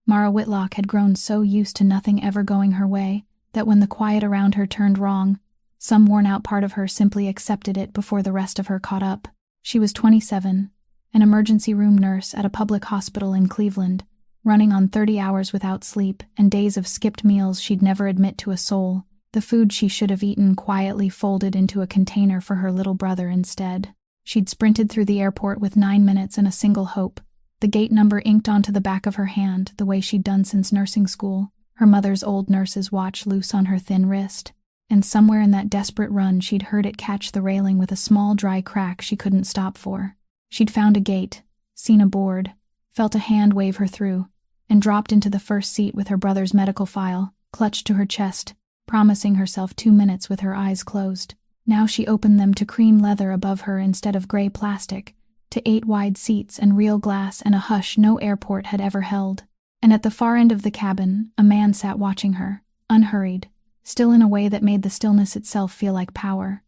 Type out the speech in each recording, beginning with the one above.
Mara Whitlock had grown so used to nothing ever going her way that when the quiet around her turned wrong, some worn-out part of her simply accepted it before the rest of her caught up. She was 27, an emergency room nurse at a public hospital in Cleveland, running on 30 hours without sleep and days of skipped meals she'd never admit to a soul. The food she should have eaten quietly folded into a container for her little brother instead. She'd sprinted through the airport with 9 minutes and a single hope, the gate number inked onto the back of her hand the way she'd done since nursing school, her mother's old nurse's watch loose on her thin wrist. And somewhere in that desperate run she'd heard it catch the railing with a small dry crack she couldn't stop for. She'd found a gate, seen a board, felt a hand wave her through, and dropped into the first seat with her brother's medical file, clutched to her chest, promising herself 2 minutes with her eyes closed. Now she opened them to cream leather above her instead of gray plastic, to 8 wide seats and real glass and a hush no airport had ever held. And at the far end of the cabin, a man sat watching her, unhurried, still in a way that made the stillness itself feel like power.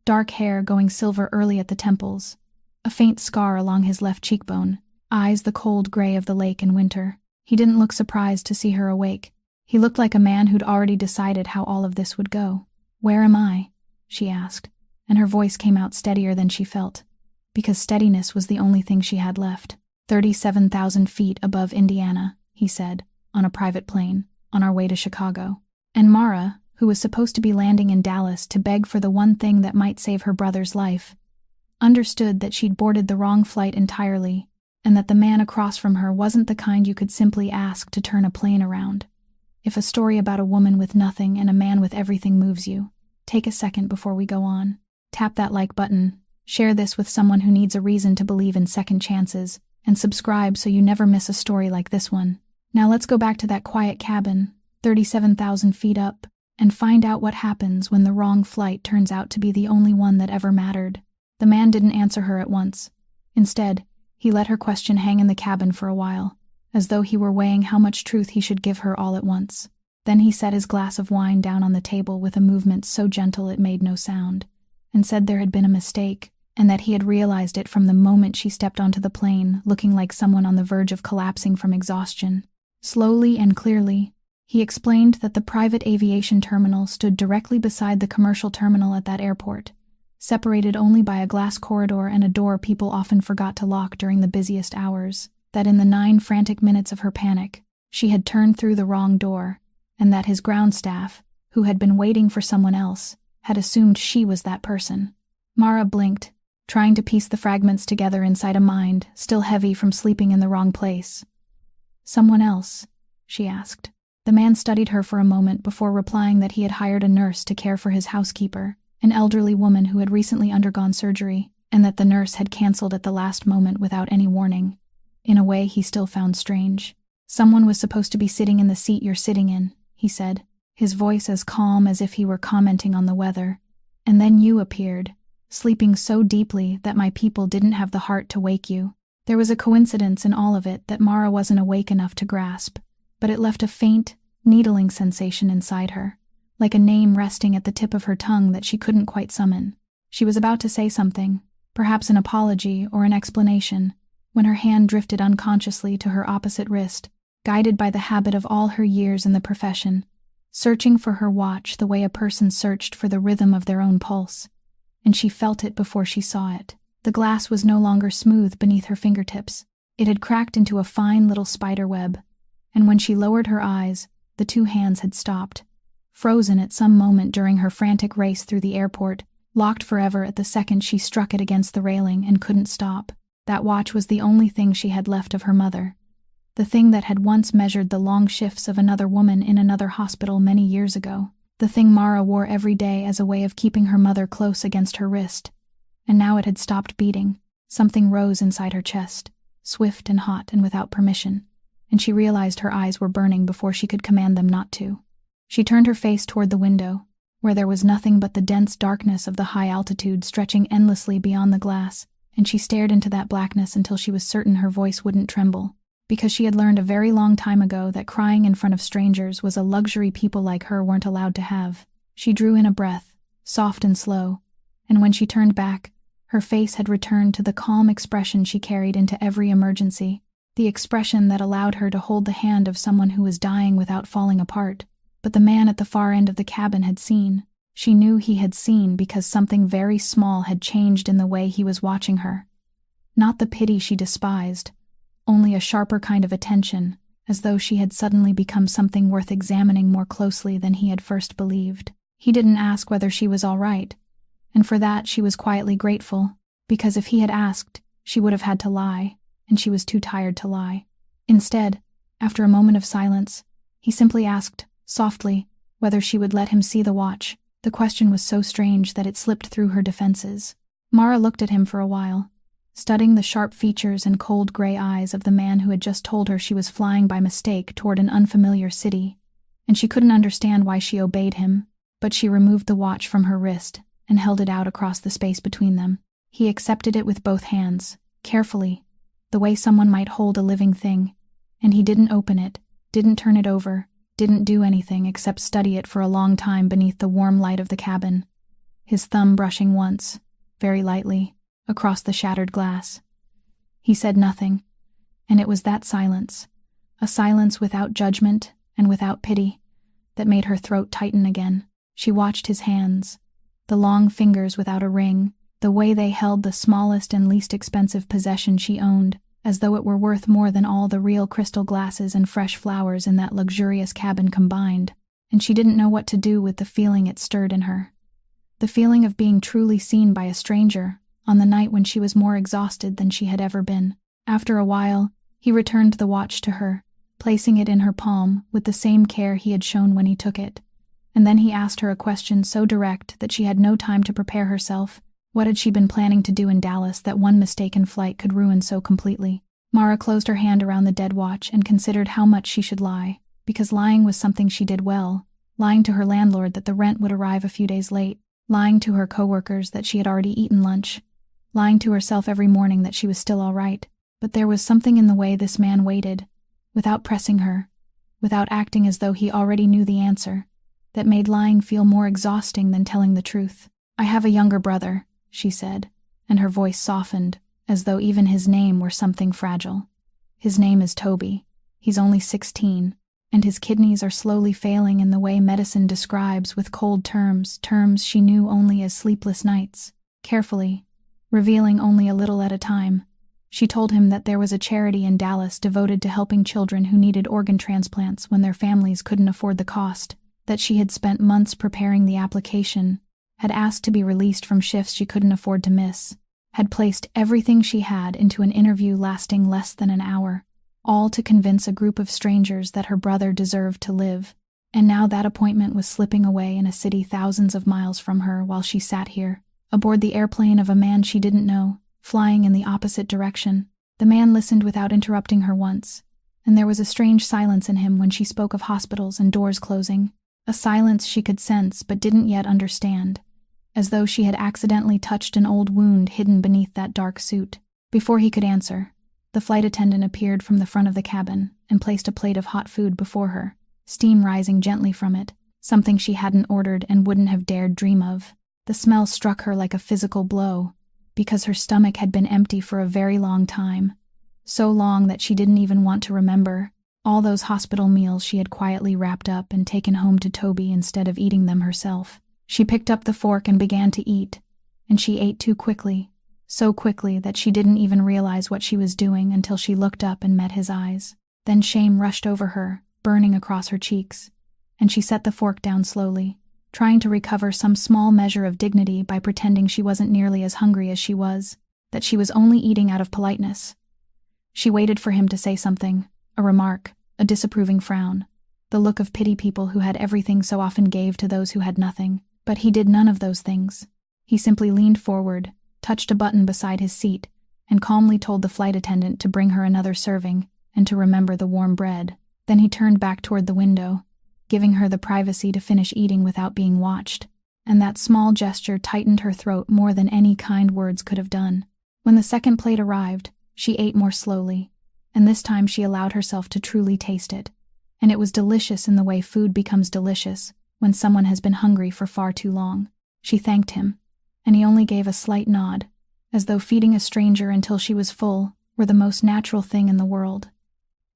Dark hair going silver early at the temples, a faint scar along his left cheekbone, eyes the cold gray of the lake in winter. He didn't look surprised to see her awake. He looked like a man who'd already decided how all of this would go. "Where am I?" she asked, and her voice came out steadier than she felt, because steadiness was the only thing she had left. 37,000 feet above Indiana, he said, on a private plane, on our way to Chicago. And Mara, who was supposed to be landing in Dallas to beg for the one thing that might save her brother's life, understood that she'd boarded the wrong flight entirely, and that the man across from her wasn't the kind you could simply ask to turn a plane around. If a story about a woman with nothing and a man with everything moves you, take a second before we go on. Tap that like button, share this with someone who needs a reason to believe in second chances, and subscribe so you never miss a story like this one. Now let's go back to that quiet cabin, 37,000 feet up, and find out what happens when the wrong flight turns out to be the only one that ever mattered. The man didn't answer her at once. Instead, he let her question hang in the cabin for a while, as though he were weighing how much truth he should give her all at once. Then he set his glass of wine down on the table with a movement so gentle it made no sound, and said there had been a mistake, and that he had realized it from the moment she stepped onto the plane, looking like someone on the verge of collapsing from exhaustion. Slowly and clearly, he explained that the private aviation terminal stood directly beside the commercial terminal at that airport, separated only by a glass corridor and a door people often forgot to lock during the busiest hours, that in the 9 frantic minutes of her panic, she had turned through the wrong door, and that his ground staff, who had been waiting for someone else, had assumed she was that person. Mara blinked, trying to piece the fragments together inside a mind still heavy from sleeping in the wrong place. "Someone else?" she asked. The man studied her for a moment before replying that he had hired a nurse to care for his housekeeper, an elderly woman who had recently undergone surgery, and that the nurse had canceled at the last moment without any warning. In a way he still found strange. "Someone was supposed to be sitting in the seat you're sitting in," he said, his voice as calm as if he were commenting on the weather. "And then you appeared, sleeping so deeply that my people didn't have the heart to wake you." There was a coincidence in all of it that Mara wasn't awake enough to grasp, but it left a faint, needling sensation inside her, like a name resting at the tip of her tongue that she couldn't quite summon. She was about to say something, perhaps an apology or an explanation, when her hand drifted unconsciously to her opposite wrist, guided by the habit of all her years in the profession, searching for her watch the way a person searched for the rhythm of their own pulse. And she felt it before she saw it. The glass was no longer smooth beneath her fingertips. It had cracked into a fine little spider web, and when she lowered her eyes, the 2 hands had stopped, frozen at some moment during her frantic race through the airport, locked forever at the second she struck it against the railing and couldn't stop. That watch was the only thing she had left of her mother, the thing that had once measured the long shifts of another woman in another hospital many years ago, the thing Mara wore every day as a way of keeping her mother close against her wrist. And now it had stopped beating. Something rose inside her chest, swift and hot and without permission, and she realized her eyes were burning before she could command them not to. She turned her face toward the window, where there was nothing but the dense darkness of the high altitude stretching endlessly beyond the glass, and she stared into that blackness until she was certain her voice wouldn't tremble, because she had learned a very long time ago that crying in front of strangers was a luxury people like her weren't allowed to have. She drew in a breath, soft and slow, and when she turned back, her face had returned to the calm expression she carried into every emergency. the expression that allowed her to hold the hand of someone who was dying without falling apart. But the man at the far end of the cabin had seen. She knew he had seen because something very small had changed in the way he was watching her. Not the pity she despised, only a sharper kind of attention, as though she had suddenly become something worth examining more closely than he had first believed. He didn't ask whether she was all right, and for that she was quietly grateful, because if he had asked, she would have had to lie, and she was too tired to lie. Instead, after a moment of silence, he simply asked, softly, whether she would let him see the watch. The question was so strange that it slipped through her defenses. Mara looked at him for a while, studying the sharp features and cold gray eyes of the man who had just told her she was flying by mistake toward an unfamiliar city, and she couldn't understand why she obeyed him, but she removed the watch from her wrist and held it out across the space between them. He accepted it with both hands, carefully, the way someone might hold a living thing, and he didn't open it, didn't turn it over, didn't do anything except study it for a long time beneath the warm light of the cabin, his thumb brushing once, very lightly, across the shattered glass. He said nothing, and it was that silence, a silence without judgment and without pity, that made her throat tighten again. She watched his hands, the long fingers without a ring, the way they held the smallest and least expensive possession she owned, as though it were worth more than all the real crystal glasses and fresh flowers in that luxurious cabin combined, and she didn't know what to do with the feeling it stirred in her. The feeling of being truly seen by a stranger, on the night when she was more exhausted than she had ever been. After a while, he returned the watch to her, placing it in her palm with the same care he had shown when he took it. And then he asked her a question so direct that she had no time to prepare herself. What had she been planning to do in Dallas that one mistaken flight could ruin so completely? Mara closed her hand around the dead watch and considered how much she should lie, because lying was something she did well, lying to her landlord that the rent would arrive a few days late, lying to her coworkers that she had already eaten lunch, lying to herself every morning that she was still all right. But there was something in the way this man waited, without pressing her, without acting as though he already knew the answer, that made lying feel more exhausting than telling the truth. "I have a younger brother," she said, and her voice softened, as though even his name were something fragile. "His name is Toby. He's only 16, and his kidneys are slowly failing in the way medicine describes with cold terms she knew only as sleepless nights. Carefully, revealing only a little at a time, she told him that there was a charity in Dallas devoted to helping children who needed organ transplants when their families couldn't afford the cost, that she had spent months preparing the application, had asked to be released from shifts she couldn't afford to miss, had placed everything she had into an interview lasting less than an hour, all to convince a group of strangers that her brother deserved to live. And now that appointment was slipping away in a city thousands of miles from her while she sat here, aboard the airplane of a man she didn't know, flying in the opposite direction. The man listened without interrupting her once, and there was a strange silence in him when she spoke of hospitals and doors closing, a silence she could sense but didn't yet understand, as though she had accidentally touched an old wound hidden beneath that dark suit. Before he could answer, the flight attendant appeared from the front of the cabin and placed a plate of hot food before her, steam rising gently from it, something she hadn't ordered and wouldn't have dared dream of. The smell struck her like a physical blow, because her stomach had been empty for a very long time, so long that she didn't even want to remember all those hospital meals she had quietly wrapped up and taken home to Toby instead of eating them herself. She picked up the fork and began to eat, and she ate too quickly, so quickly that she didn't even realize what she was doing until she looked up and met his eyes. Then shame rushed over her, burning across her cheeks, and she set the fork down slowly, trying to recover some small measure of dignity by pretending she wasn't nearly as hungry as she was, that she was only eating out of politeness. She waited for him to say something, a remark, a disapproving frown, the look of pity people who had everything so often gave to those who had nothing. But he did none of those things. He simply leaned forward, touched a button beside his seat, and calmly told the flight attendant to bring her another serving and to remember the warm bread. Then he turned back toward the window, giving her the privacy to finish eating without being watched, and that small gesture tightened her throat more than any kind words could have done. When the second plate arrived, she ate more slowly, and this time she allowed herself to truly taste it, and it was delicious in the way food becomes delicious when someone has been hungry for far too long. She thanked him, and he only gave a slight nod, as though feeding a stranger until she was full were the most natural thing in the world.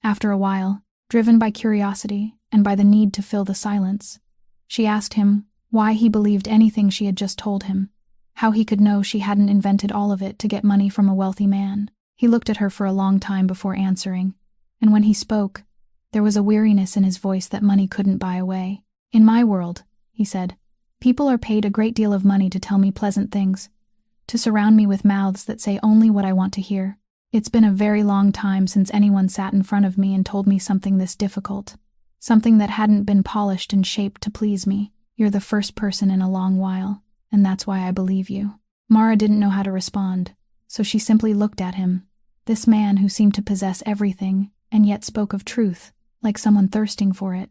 After a while, driven by curiosity and by the need to fill the silence, she asked him why he believed anything she had just told him, how he could know she hadn't invented all of it to get money from a wealthy man. He looked at her for a long time before answering, and when he spoke, there was a weariness in his voice that money couldn't buy away. "In my world," he said, "people are paid a great deal of money to tell me pleasant things, to surround me with mouths that say only what I want to hear. It's been a very long time since anyone sat in front of me and told me something this difficult, something that hadn't been polished and shaped to please me. You're the first person in a long while, and that's why I believe you." Mara didn't know how to respond, so she simply looked at him, this man who seemed to possess everything and yet spoke of truth, like someone thirsting for it.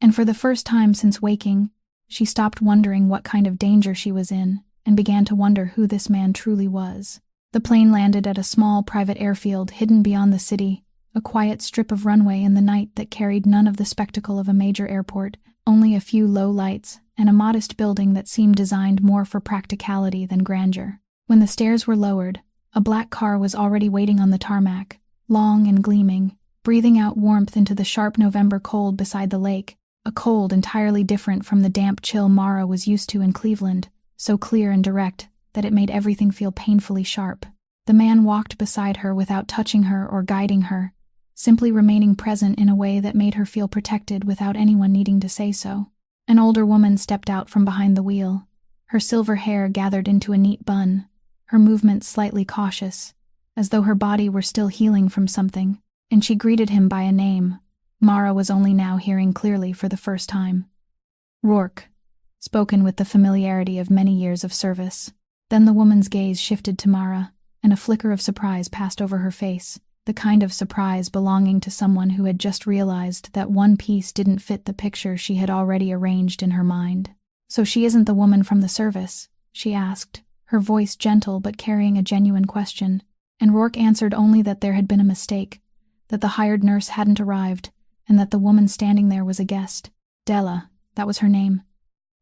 And for the first time since waking, she stopped wondering what kind of danger she was in and began to wonder who this man truly was. The plane landed at a small private airfield hidden beyond the city, a quiet strip of runway in the night that carried none of the spectacle of a major airport, only a few low lights and a modest building that seemed designed more for practicality than grandeur. When the stairs were lowered, a black car was already waiting on the tarmac, long and gleaming, breathing out warmth into the sharp November cold beside the lake, a cold entirely different from the damp chill Mara was used to in Cleveland, so clear and direct that it made everything feel painfully sharp. The man walked beside her without touching her or guiding her, simply remaining present in a way that made her feel protected without anyone needing to say so. An older woman stepped out from behind the wheel, her silver hair gathered into a neat bun, her movements slightly cautious, as though her body were still healing from something, and she greeted him by a name Mara was only now hearing clearly for the first time. "Rourke," spoken with the familiarity of many years of service. Then the woman's gaze shifted to Mara, and a flicker of surprise passed over her face, the kind of surprise belonging to someone who had just realized that one piece didn't fit the picture she had already arranged in her mind. "So she isn't the woman from the service?" she asked, her voice gentle but carrying a genuine question, and Rourke answered only that there had been a mistake, that the hired nurse hadn't arrived, and that the woman standing there was a guest. Della, that was her name.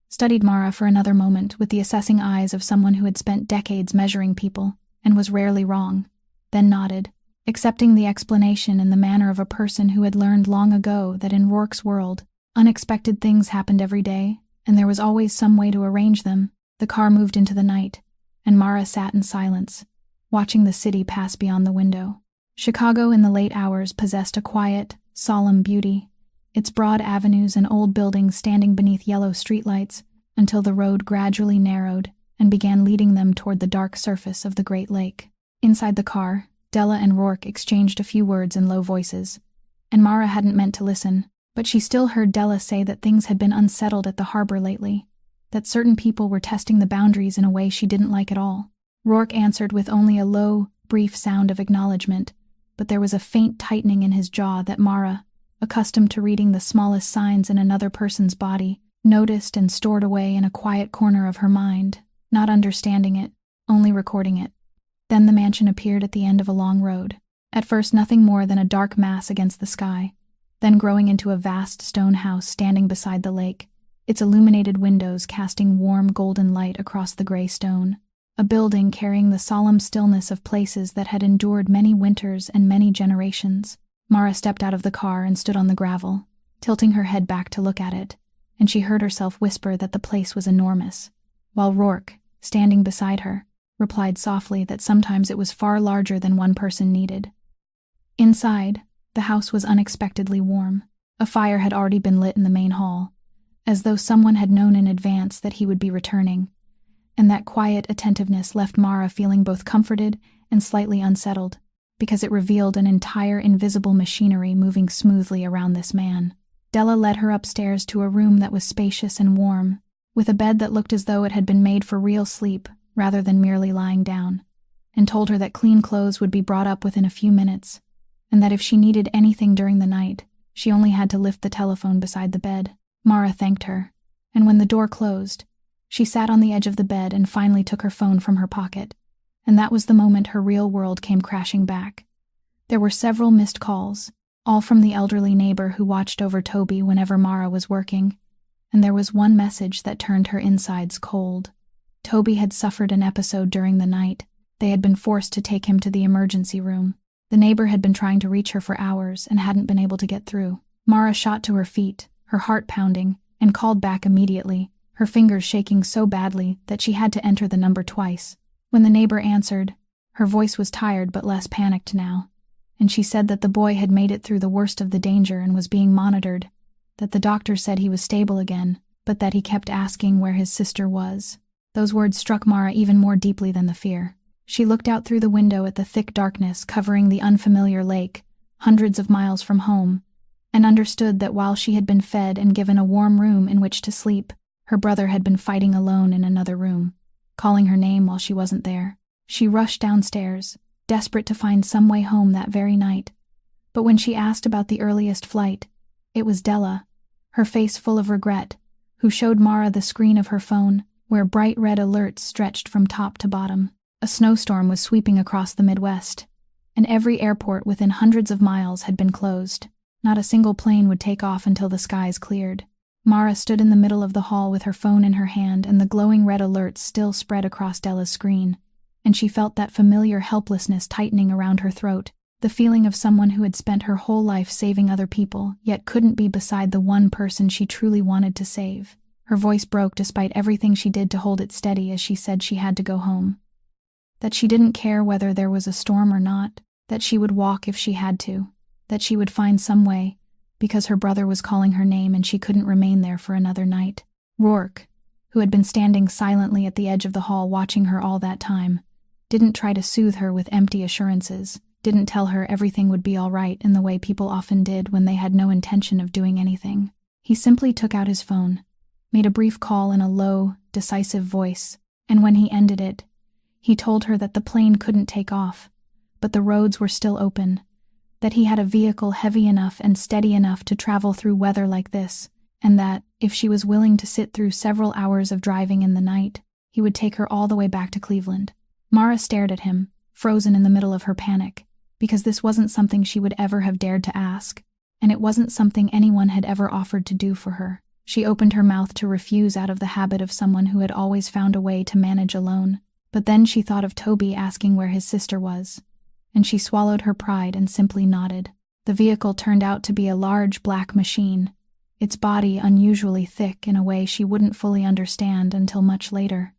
Studied Mara for another moment with the assessing eyes of someone who had spent decades measuring people, and was rarely wrong, then nodded, accepting the explanation in the manner of a person who had learned long ago that in Rourke's world, unexpected things happened every day, and there was always some way to arrange them. The car moved into the night, and Mara sat in silence, watching the city pass beyond the window. Chicago in the late hours possessed a quiet, solemn beauty, its broad avenues and old buildings standing beneath yellow streetlights until the road gradually narrowed and began leading them toward the dark surface of the Great Lake. Inside the car, Della and Rourke exchanged a few words in low voices, and Mara hadn't meant to listen, but she still heard Della say that things had been unsettled at the harbor lately, that certain people were testing the boundaries in a way she didn't like at all. Rourke answered with only a low, brief sound of acknowledgement, but there was a faint tightening in his jaw that Mara, accustomed to reading the smallest signs in another person's body, noticed and stored away in a quiet corner of her mind, not understanding it, only recording it. Then the mansion appeared at the end of a long road, at first nothing more than a dark mass against the sky, then growing into a vast stone house standing beside the lake, its illuminated windows casting warm golden light across the gray stone. A building carrying the solemn stillness of places that had endured many winters and many generations. Mara stepped out of the car and stood on the gravel, tilting her head back to look at it, and she heard herself whisper that the place was enormous, while Rourke, standing beside her, replied softly that sometimes it was far larger than one person needed. Inside, the house was unexpectedly warm. A fire had already been lit in the main hall, as though someone had known in advance that he would be returning, and that quiet attentiveness left Mara feeling both comforted and slightly unsettled, because it revealed an entire invisible machinery moving smoothly around this man. Della led her upstairs to a room that was spacious and warm, with a bed that looked as though it had been made for real sleep rather than merely lying down, and told her that clean clothes would be brought up within a few minutes, and that if she needed anything during the night, she only had to lift the telephone beside the bed. Mara thanked her, and when the door closed, she sat on the edge of the bed and finally took her phone from her pocket, and that was the moment her real world came crashing back. There were several missed calls, all from the elderly neighbor who watched over Toby whenever Mara was working, and there was one message that turned her insides cold. Toby had suffered an episode during the night. They had been forced to take him to the emergency room. The neighbor had been trying to reach her for hours and hadn't been able to get through. Mara shot to her feet, her heart pounding, and called back immediately, her fingers shaking so badly that she had to enter the number twice. When the neighbor answered, her voice was tired but less panicked now, and she said that the boy had made it through the worst of the danger and was being monitored, that the doctor said he was stable again, but that he kept asking where his sister was. Those words struck Mara even more deeply than the fear. She looked out through the window at the thick darkness covering the unfamiliar lake, hundreds of miles from home, and understood that while she had been fed and given a warm room in which to sleep, her brother had been fighting alone in another room, calling her name while she wasn't there. She rushed downstairs, desperate to find some way home that very night. But when she asked about the earliest flight, it was Della, her face full of regret, who showed Mara the screen of her phone, where bright red alerts stretched from top to bottom. A snowstorm was sweeping across the Midwest, and every airport within hundreds of miles had been closed. Not a single plane would take off until the skies cleared. Mara stood in the middle of the hall with her phone in her hand and the glowing red alerts still spread across Della's screen, and she felt that familiar helplessness tightening around her throat, the feeling of someone who had spent her whole life saving other people, yet couldn't be beside the one person she truly wanted to save. Her voice broke despite everything she did to hold it steady as she said she had to go home. That she didn't care whether there was a storm or not, that she would walk if she had to, that she would find some way, because her brother was calling her name and she couldn't remain there for another night. Rourke, who had been standing silently at the edge of the hall watching her all that time, didn't try to soothe her with empty assurances, didn't tell her everything would be all right in the way people often did when they had no intention of doing anything. He simply took out his phone, made a brief call in a low, decisive voice, and when he ended it, he told her that the plane couldn't take off, but the roads were still open, that he had a vehicle heavy enough and steady enough to travel through weather like this, and that, if she was willing to sit through several hours of driving in the night, he would take her all the way back to Cleveland. Mara stared at him, frozen in the middle of her panic, because this wasn't something she would ever have dared to ask, and it wasn't something anyone had ever offered to do for her. She opened her mouth to refuse out of the habit of someone who had always found a way to manage alone, but then she thought of Toby asking where his sister was, and she swallowed her pride and simply nodded. The vehicle turned out to be a large black machine, its body unusually thick in a way she wouldn't fully understand until much later.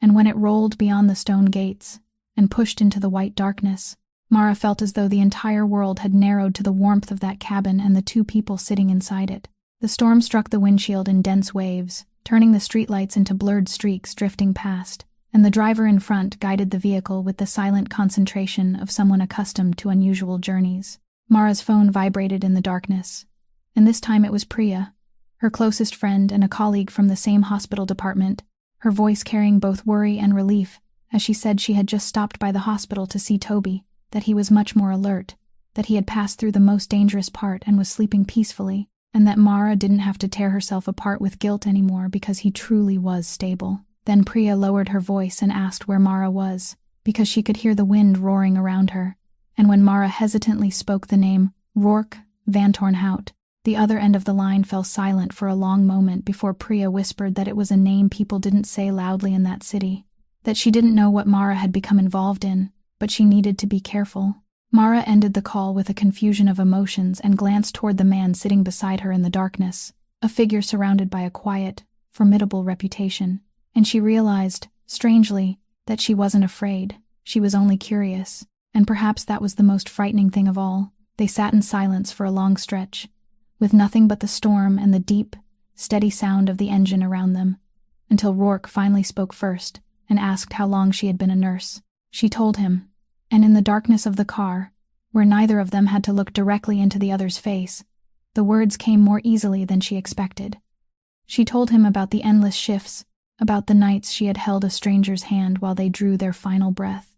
And when it rolled beyond the stone gates and pushed into the white darkness, Mara felt as though the entire world had narrowed to the warmth of that cabin and the two people sitting inside it. The storm struck the windshield in dense waves, turning the streetlights into blurred streaks drifting past, and the driver in front guided the vehicle with the silent concentration of someone accustomed to unusual journeys. Mara's phone vibrated in the darkness, and this time it was Priya, her closest friend and a colleague from the same hospital department, her voice carrying both worry and relief as she said she had just stopped by the hospital to see Toby, that he was much more alert, that he had passed through the most dangerous part and was sleeping peacefully, and that Mara didn't have to tear herself apart with guilt anymore because he truly was stable. Then Priya lowered her voice and asked where Mara was, because she could hear the wind roaring around her, and when Mara hesitantly spoke the name Rourke Van Tornhout, the other end of the line fell silent for a long moment before Priya whispered that it was a name people didn't say loudly in that city, that she didn't know what Mara had become involved in, but she needed to be careful. Mara ended the call with a confusion of emotions and glanced toward the man sitting beside her in the darkness, a figure surrounded by a quiet, formidable reputation, and she realized, strangely, that she wasn't afraid, she was only curious, and perhaps that was the most frightening thing of all. They sat in silence for a long stretch, with nothing but the storm and the deep, steady sound of the engine around them, until Rourke finally spoke first and asked how long she had been a nurse. She told him, and in the darkness of the car, where neither of them had to look directly into the other's face, the words came more easily than she expected. She told him about the endless shifts, about the nights she had held a stranger's hand while they drew their final breath,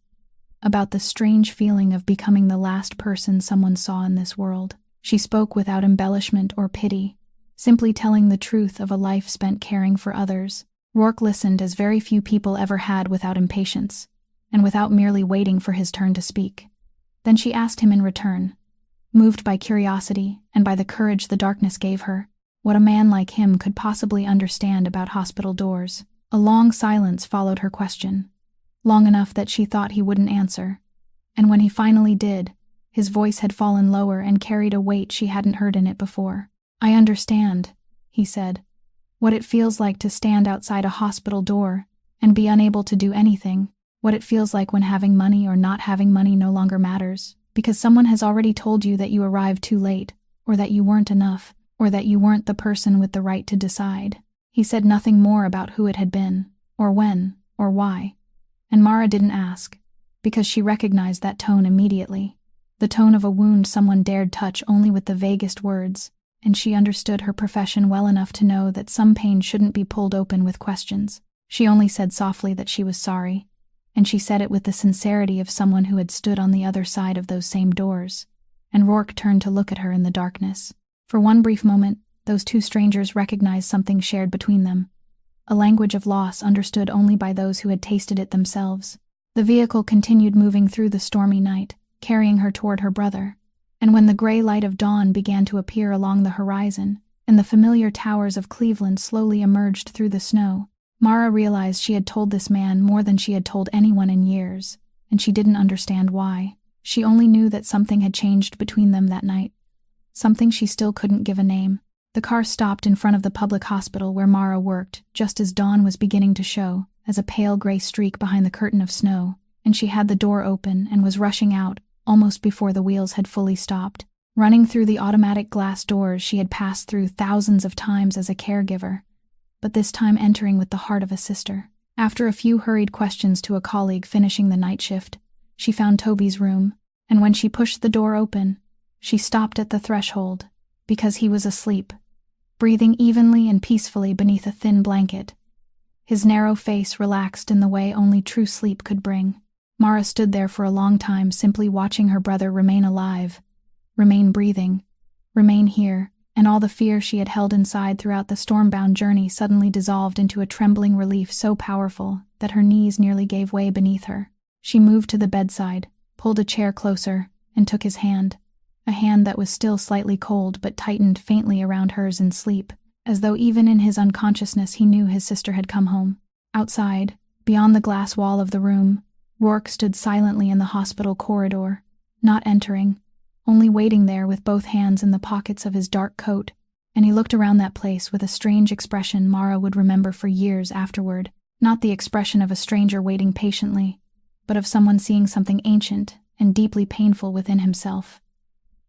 about the strange feeling of becoming the last person someone saw in this world. She spoke without embellishment or pity, simply telling the truth of a life spent caring for others. Rourke listened as very few people ever had without impatience, and without merely waiting for his turn to speak. Then she asked him in return, moved by curiosity and by the courage the darkness gave her, what a man like him could possibly understand about hospital doors. A long silence followed her question, long enough that she thought he wouldn't answer, and when he finally did, His voice had fallen lower and carried a weight she hadn't heard in it before. "I understand," he said, "what it feels like to stand outside a hospital door and be unable to do anything, what it feels like when having money or not having money no longer matters, because someone has already told you that you arrived too late, or that you weren't enough, or that you weren't the person with the right to decide." He said nothing more about who it had been, or when, or why, and Mara didn't ask, because she recognized that tone immediately, the tone of a wound someone dared touch only with the vaguest words, and she understood her profession well enough to know that some pain shouldn't be pulled open with questions. She only said softly that she was sorry, and she said it with the sincerity of someone who had stood on the other side of those same doors, and Rourke turned to look at her in the darkness. For one brief moment, those two strangers recognized something shared between them, a language of loss understood only by those who had tasted it themselves. The vehicle continued moving through the stormy night, carrying her toward her brother, and when the gray light of dawn began to appear along the horizon, and the familiar towers of Cleveland slowly emerged through the snow, Mara realized she had told this man more than she had told anyone in years, and she didn't understand why. She only knew that something had changed between them that night, something she still couldn't give a name. The car stopped in front of the public hospital where Mara worked, just as dawn was beginning to show, as a pale gray streak behind the curtain of snow, and she had the door open and was rushing out, almost before the wheels had fully stopped. Running through the automatic glass doors she had passed through thousands of times as a caregiver, but this time entering with the heart of a sister. After a few hurried questions to a colleague finishing the night shift, she found Toby's room, and when she pushed the door open, she stopped at the threshold, because he was asleep, breathing evenly and peacefully beneath a thin blanket. His narrow face relaxed in the way only true sleep could bring. Mara stood there for a long time, simply watching her brother remain alive, remain breathing, remain here, and all the fear she had held inside throughout the storm-bound journey suddenly dissolved into a trembling relief so powerful that her knees nearly gave way beneath her. She moved to the bedside, pulled a chair closer, and took his hand, a hand that was still slightly cold but tightened faintly around hers in sleep, as though even in his unconsciousness he knew his sister had come home. Outside, beyond the glass wall of the room, Rourke stood silently in the hospital corridor, not entering, only waiting there with both hands in the pockets of his dark coat, and he looked around that place with a strange expression Mara would remember for years afterward, not the expression of a stranger waiting patiently, but of someone seeing something ancient and deeply painful within himself.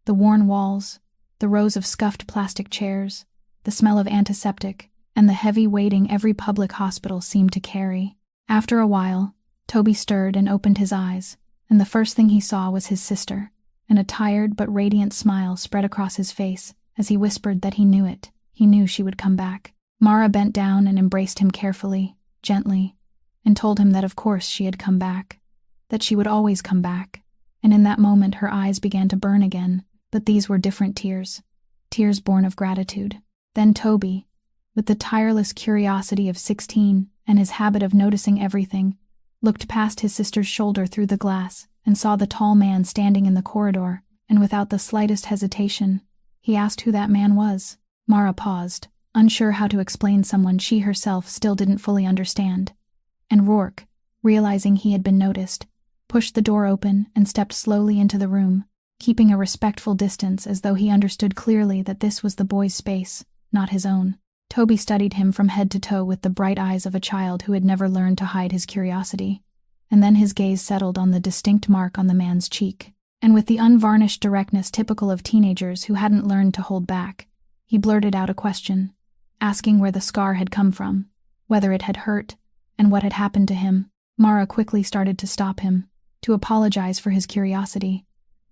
The worn walls, the rows of scuffed plastic chairs, the smell of antiseptic, and the heavy weighting every public hospital seemed to carry. After a while, Toby stirred and opened his eyes, and the first thing he saw was his sister, and a tired but radiant smile spread across his face as he whispered that he knew it. He knew she would come back. Mara bent down and embraced him carefully, gently, and told him that of course she had come back, that she would always come back, and in that moment her eyes began to burn again, but these were different tears, tears born of gratitude. Then Toby, with the tireless curiosity of 16 and his habit of noticing everything, looked past his sister's shoulder through the glass and saw the tall man standing in the corridor, and without the slightest hesitation, he asked who that man was. Mara paused, unsure how to explain someone she herself still didn't fully understand, and Rourke, realizing he had been noticed, pushed the door open and stepped slowly into the room, keeping a respectful distance as though he understood clearly that this was the boy's space, not his own. Toby studied him from head to toe with the bright eyes of a child who had never learned to hide his curiosity, and then his gaze settled on the distinct mark on the man's cheek, and with the unvarnished directness typical of teenagers who hadn't learned to hold back, he blurted out a question, asking where the scar had come from, whether it had hurt, and what had happened to him. Mara quickly started to stop him, to apologize for his curiosity,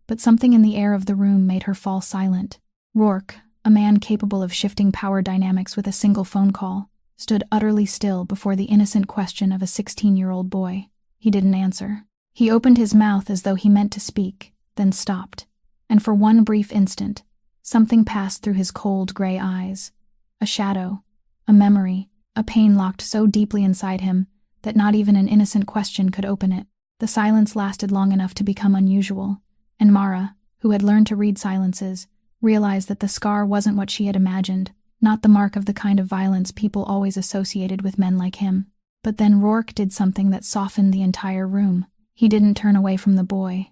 but something in the air of the room made her fall silent. Rourke, a man capable of shifting power dynamics with a single phone call, stood utterly still before the innocent question of a 16-year-old boy. He didn't answer. He opened his mouth as though he meant to speak, then stopped, and for one brief instant, something passed through his cold gray eyes. A shadow, a memory, a pain locked so deeply inside him that not even an innocent question could open it. The silence lasted long enough to become unusual, and Mara, who had learned to read silences, realized that the scar wasn't what she had imagined, not the mark of the kind of violence people always associated with men like him. But then Rourke did something that softened the entire room. He didn't turn away from the boy.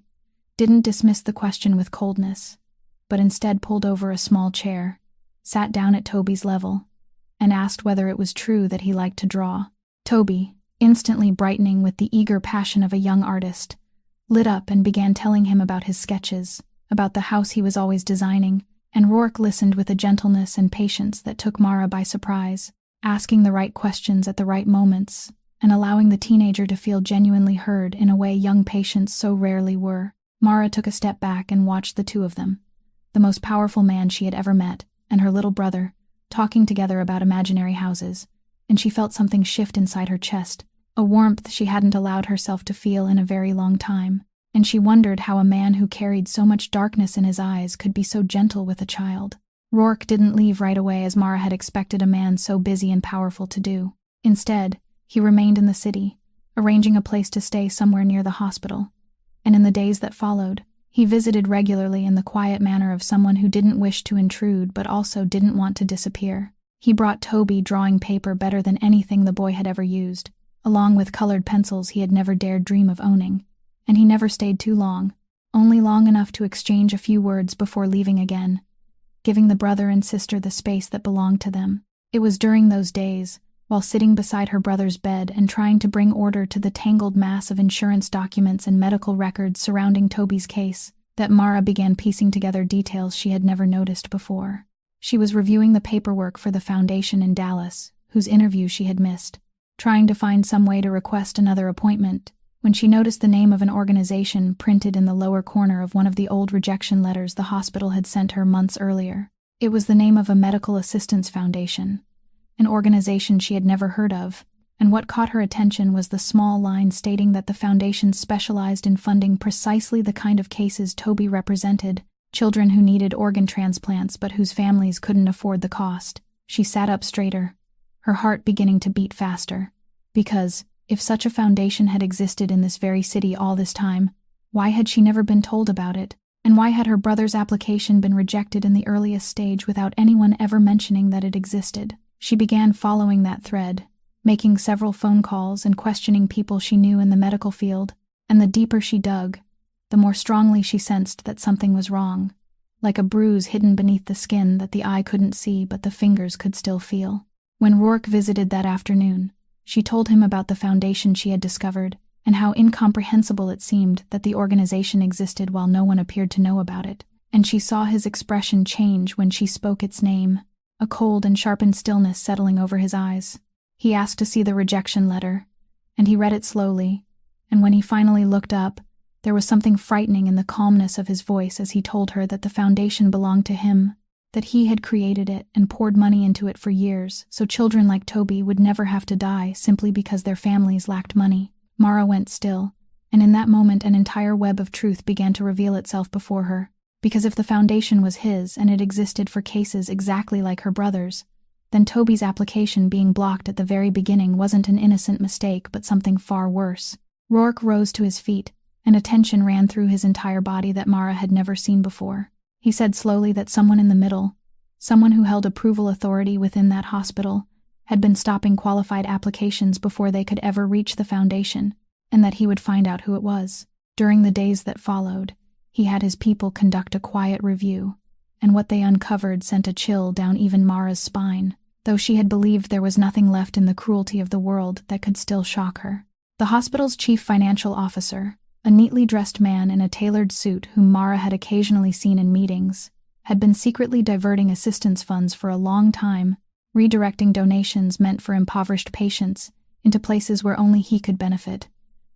didn't dismiss the question with coldness, but instead pulled over a small chair, sat down at Toby's level, and asked whether it was true that he liked to draw. Toby, instantly brightening with the eager passion of a young artist, lit up and began telling him about his sketches, about the house he was always designing, and Rourke listened with a gentleness and patience that took Mara by surprise, asking the right questions at the right moments, and allowing the teenager to feel genuinely heard in a way young patients so rarely were. Mara took a step back and watched the two of them, the most powerful man she had ever met, and her little brother, talking together about imaginary houses, and she felt something shift inside her chest, a warmth she hadn't allowed herself to feel in a very long time, and she wondered how a man who carried so much darkness in his eyes could be so gentle with a child. Rourke didn't leave right away as Mara had expected a man so busy and powerful to do. Instead, he remained in the city, arranging a place to stay somewhere near the hospital, and in the days that followed, he visited regularly in the quiet manner of someone who didn't wish to intrude but also didn't want to disappear. He brought Toby drawing paper better than anything the boy had ever used, along with colored pencils he had never dared dream of owning, and he never stayed too long, only long enough to exchange a few words before leaving again, giving the brother and sister the space that belonged to them. It was during those days, while sitting beside her brother's bed and trying to bring order to the tangled mass of insurance documents and medical records surrounding Toby's case, that Mara began piecing together details she had never noticed before. She was reviewing the paperwork for the foundation in Dallas, whose interview she had missed, trying to find some way to request another appointment, when she noticed the name of an organization printed in the lower corner of one of the old rejection letters the hospital had sent her months earlier. It was the name of a medical assistance foundation, an organization she had never heard of, and what caught her attention was the small line stating that the foundation specialized in funding precisely the kind of cases Toby represented, children who needed organ transplants but whose families couldn't afford the cost. She sat up straighter, her heart beginning to beat faster, because, if such a foundation had existed in this very city all this time, why had she never been told about it, and why had her brother's application been rejected in the earliest stage without anyone ever mentioning that it existed? She began following that thread, making several phone calls and questioning people she knew in the medical field, and the deeper she dug, the more strongly she sensed that something was wrong, like a bruise hidden beneath the skin that the eye couldn't see but the fingers could still feel. When Rourke visited that afternoon, she told him about the foundation she had discovered and how incomprehensible it seemed that the organization existed while no one appeared to know about it, and she saw his expression change when she spoke its name, a cold and sharpened stillness settling over his eyes. He asked to see the rejection letter, and he read it slowly, and when he finally looked up, there was something frightening in the calmness of his voice as he told her that the foundation belonged to him, that he had created it and poured money into it for years, so children like Toby would never have to die simply because their families lacked money. Mara went still, and in that moment an entire web of truth began to reveal itself before her, because if the foundation was his and it existed for cases exactly like her brother's, then Toby's application being blocked at the very beginning wasn't an innocent mistake but something far worse. Rourke rose to his feet, and a tension ran through his entire body that Mara had never seen before. He said slowly that someone in the middle, someone who held approval authority within that hospital, had been stopping qualified applications before they could ever reach the foundation, and that he would find out who it was. During the days that followed, he had his people conduct a quiet review, and what they uncovered sent a chill down even Mara's spine, though she had believed there was nothing left in the cruelty of the world that could still shock her. The hospital's chief financial officer, a neatly dressed man in a tailored suit whom Mara had occasionally seen in meetings, had been secretly diverting assistance funds for a long time, redirecting donations meant for impoverished patients into places where only he could benefit.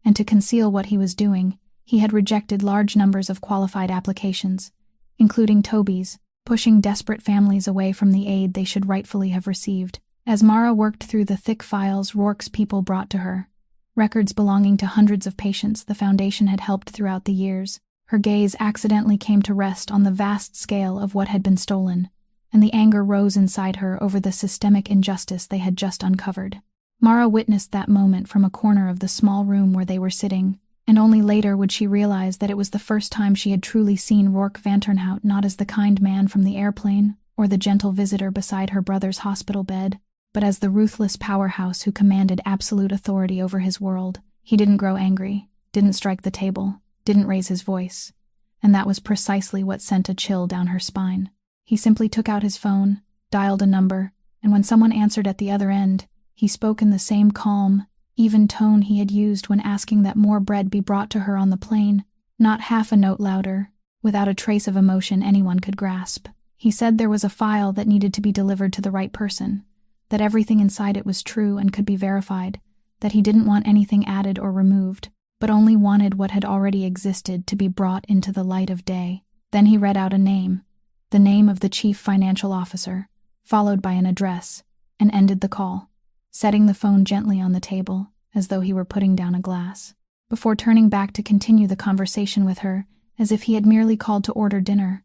And to conceal what he was doing, he had rejected large numbers of qualified applications, including Toby's, pushing desperate families away from the aid they should rightfully have received. As Mara worked through the thick files Rourke's people brought to her, records belonging to hundreds of patients the foundation had helped throughout the years, her gaze accidentally came to rest on the vast scale of what had been stolen, and the anger rose inside her over the systemic injustice they had just uncovered. Mara witnessed that moment from a corner of the small room where they were sitting, and only later would she realize that it was the first time she had truly seen Rourke Vanterhout not as the kind man from the airplane or the gentle visitor beside her brother's hospital bed, but as the ruthless powerhouse who commanded absolute authority over his world. He didn't grow angry, didn't strike the table, didn't raise his voice. and that was precisely what sent a chill down her spine. He simply took out his phone, dialed a number, and when someone answered at the other end, he spoke in the same calm, even tone he had used when asking that more bread be brought to her on the plane, not half a note louder, without a trace of emotion anyone could grasp. He said there was a file that needed to be delivered to the right person, that everything inside it was true and could be verified, that he didn't want anything added or removed, but only wanted what had already existed to be brought into the light of day. Then he read out a name, the name of the chief financial officer, followed by an address, and ended the call, setting the phone gently on the table, as though he were putting down a glass, before turning back to continue the conversation with her, as if he had merely called to order dinner.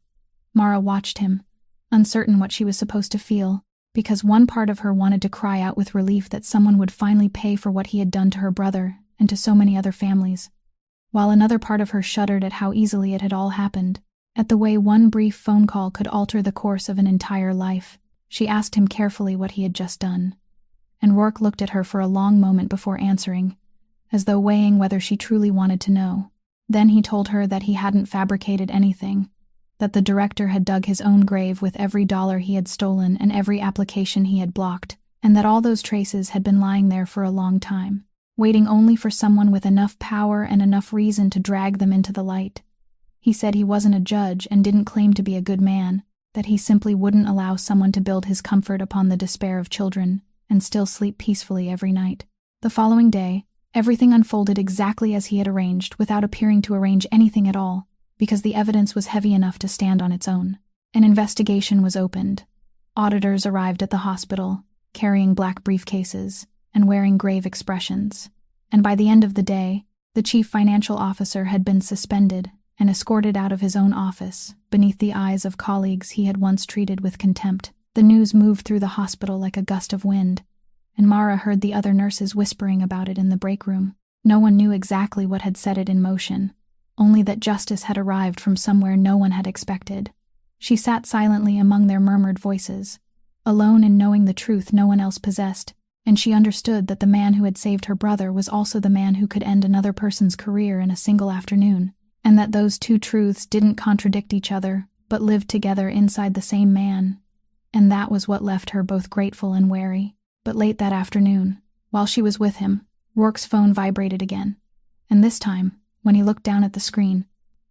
Mara watched him, uncertain what she was supposed to feel, because one part of her wanted to cry out with relief that someone would finally pay for what he had done to her brother and to so many other families, while another part of her shuddered at how easily it had all happened, at the way one brief phone call could alter the course of an entire life. She asked him carefully what he had just done, and Rourke looked at her for a long moment before answering, as though weighing whether she truly wanted to know. Then he told her that he hadn't fabricated anything, that the director had dug his own grave with every dollar he had stolen and every application he had blocked, and that all those traces had been lying there for a long time, waiting only for someone with enough power and enough reason to drag them into the light. He said he wasn't a judge and didn't claim to be a good man, that he simply wouldn't allow someone to build his comfort upon the despair of children and still sleep peacefully every night. The following day, everything unfolded exactly as he had arranged, without appearing to arrange anything at all, because the evidence was heavy enough to stand on its own. An investigation was opened. Auditors arrived at the hospital, carrying black briefcases and wearing grave expressions, and by the end of the day, the chief financial officer had been suspended and escorted out of his own office, beneath the eyes of colleagues he had once treated with contempt. The news moved through the hospital like a gust of wind, and Mara heard the other nurses whispering about it in the break room. No one knew exactly what had set it in motion, only that justice had arrived from somewhere no one had expected. She sat silently among their murmured voices, alone in knowing the truth no one else possessed, and she understood that the man who had saved her brother was also the man who could end another person's career in a single afternoon, and that those two truths didn't contradict each other, but lived together inside the same man. And that was what left her both grateful and wary. But late that afternoon, while she was with him, Rourke's phone vibrated again, and this time, when he looked down at the screen,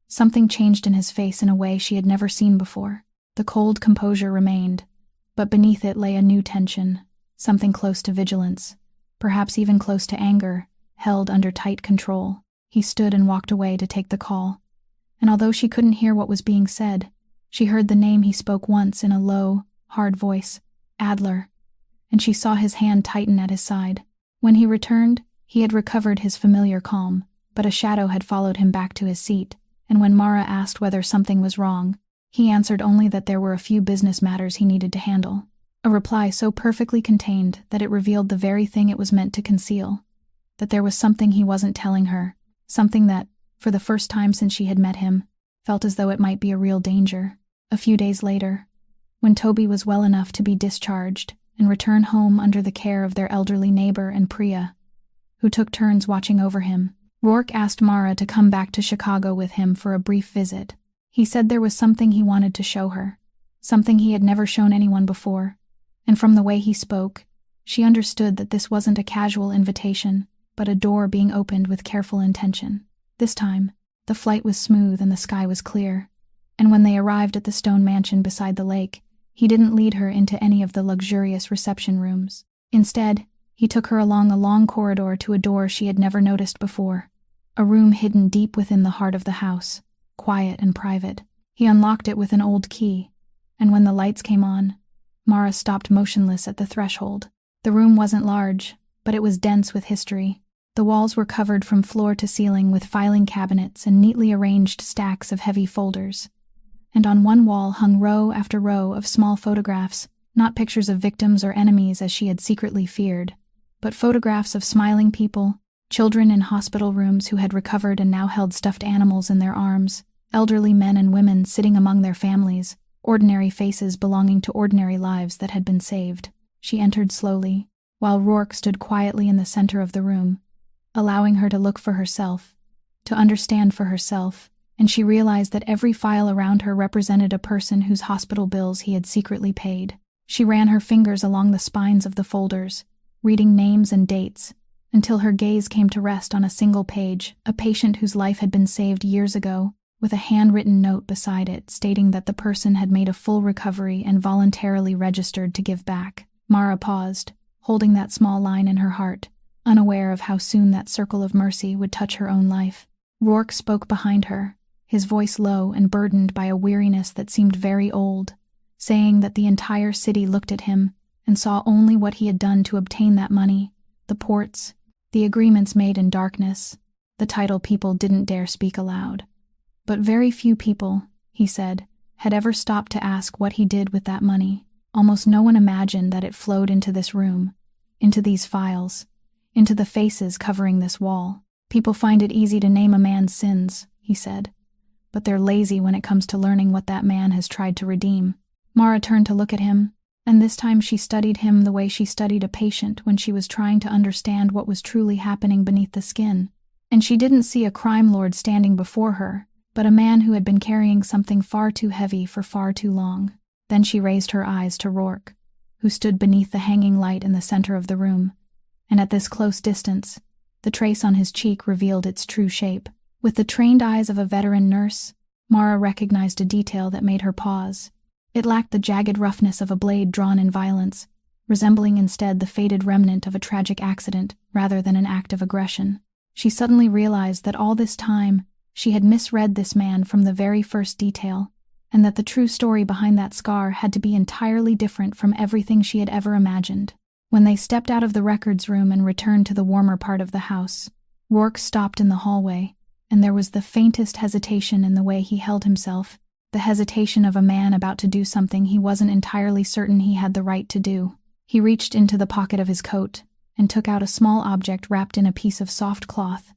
something changed in his face in a way she had never seen before. The cold composure remained, but beneath it lay a new tension, something close to vigilance, perhaps even close to anger, held under tight control. He stood and walked away to take the call, and although she couldn't hear what was being said, she heard the name he spoke once in a low, hard voice, Adler, and she saw his hand tighten at his side. When he returned, he had recovered his familiar calm, but a shadow had followed him back to his seat, and when Mara asked whether something was wrong, he answered only that there were a few business matters he needed to handle, a reply so perfectly contained that it revealed the very thing it was meant to conceal, that there was something he wasn't telling her, something that, for the first time since she had met him, felt as though it might be a real danger. A few days later, when Toby was well enough to be discharged and return home under the care of their elderly neighbor and Priya, who took turns watching over him, Rourke asked Mara to come back to Chicago with him for a brief visit. He said there was something he wanted to show her, something he had never shown anyone before, and from the way he spoke, she understood that this wasn't a casual invitation, but a door being opened with careful intention. This time, the flight was smooth and the sky was clear, and when they arrived at the stone mansion beside the lake, he didn't lead her into any of the luxurious reception rooms. Instead, he took her along a long corridor to a door she had never noticed before, a room hidden deep within the heart of the house, quiet and private. He unlocked it with an old key, and when the lights came on, Mara stopped motionless at the threshold. The room wasn't large, but it was dense with history. The walls were covered from floor to ceiling with filing cabinets and neatly arranged stacks of heavy folders, and on one wall hung row after row of small photographs, not pictures of victims or enemies as she had secretly feared, but photographs of smiling people, children in hospital rooms who had recovered and now held stuffed animals in their arms, elderly men and women sitting among their families, ordinary faces belonging to ordinary lives that had been saved. She entered slowly, while Rourke stood quietly in the center of the room, allowing her to look for herself, to understand for herself, and she realized that every file around her represented a person whose hospital bills he had secretly paid. She ran her fingers along the spines of the folders, reading names and dates, until her gaze came to rest on a single page, a patient whose life had been saved years ago, with a handwritten note beside it stating that the person had made a full recovery and voluntarily registered to give back. Mara paused, holding that small line in her heart, unaware of how soon that circle of mercy would touch her own life. Rourke spoke behind her, his voice low and burdened by a weariness that seemed very old, saying that the entire city looked at him and saw only what he had done to obtain that money, the ports, the agreements made in darkness, the title people didn't dare speak aloud. But very few people, he said, had ever stopped to ask what he did with that money. Almost no one imagined that it flowed into this room, into these files, into the faces covering this wall. People find it easy to name a man's sins, he said, but they're lazy when it comes to learning what that man has tried to redeem. Mara turned to look at him, and this time she studied him the way she studied a patient when she was trying to understand what was truly happening beneath the skin. And she didn't see a crime lord standing before her, but a man who had been carrying something far too heavy for far too long. Then she raised her eyes to Rourke, who stood beneath the hanging light in the center of the room, and at this close distance, the trace on his cheek revealed its true shape. With the trained eyes of a veteran nurse, Mara recognized a detail that made her pause. It lacked the jagged roughness of a blade drawn in violence, resembling instead the faded remnant of a tragic accident rather than an act of aggression. She suddenly realized that all this time, she had misread this man from the very first detail, and that the true story behind that scar had to be entirely different from everything she had ever imagined. When they stepped out of the records room and returned to the warmer part of the house, Rourke stopped in the hallway, and there was the faintest hesitation in the way he held himself, the hesitation of a man about to do something he wasn't entirely certain he had the right to do. He reached into the pocket of his coat and took out a small object wrapped in a piece of soft cloth,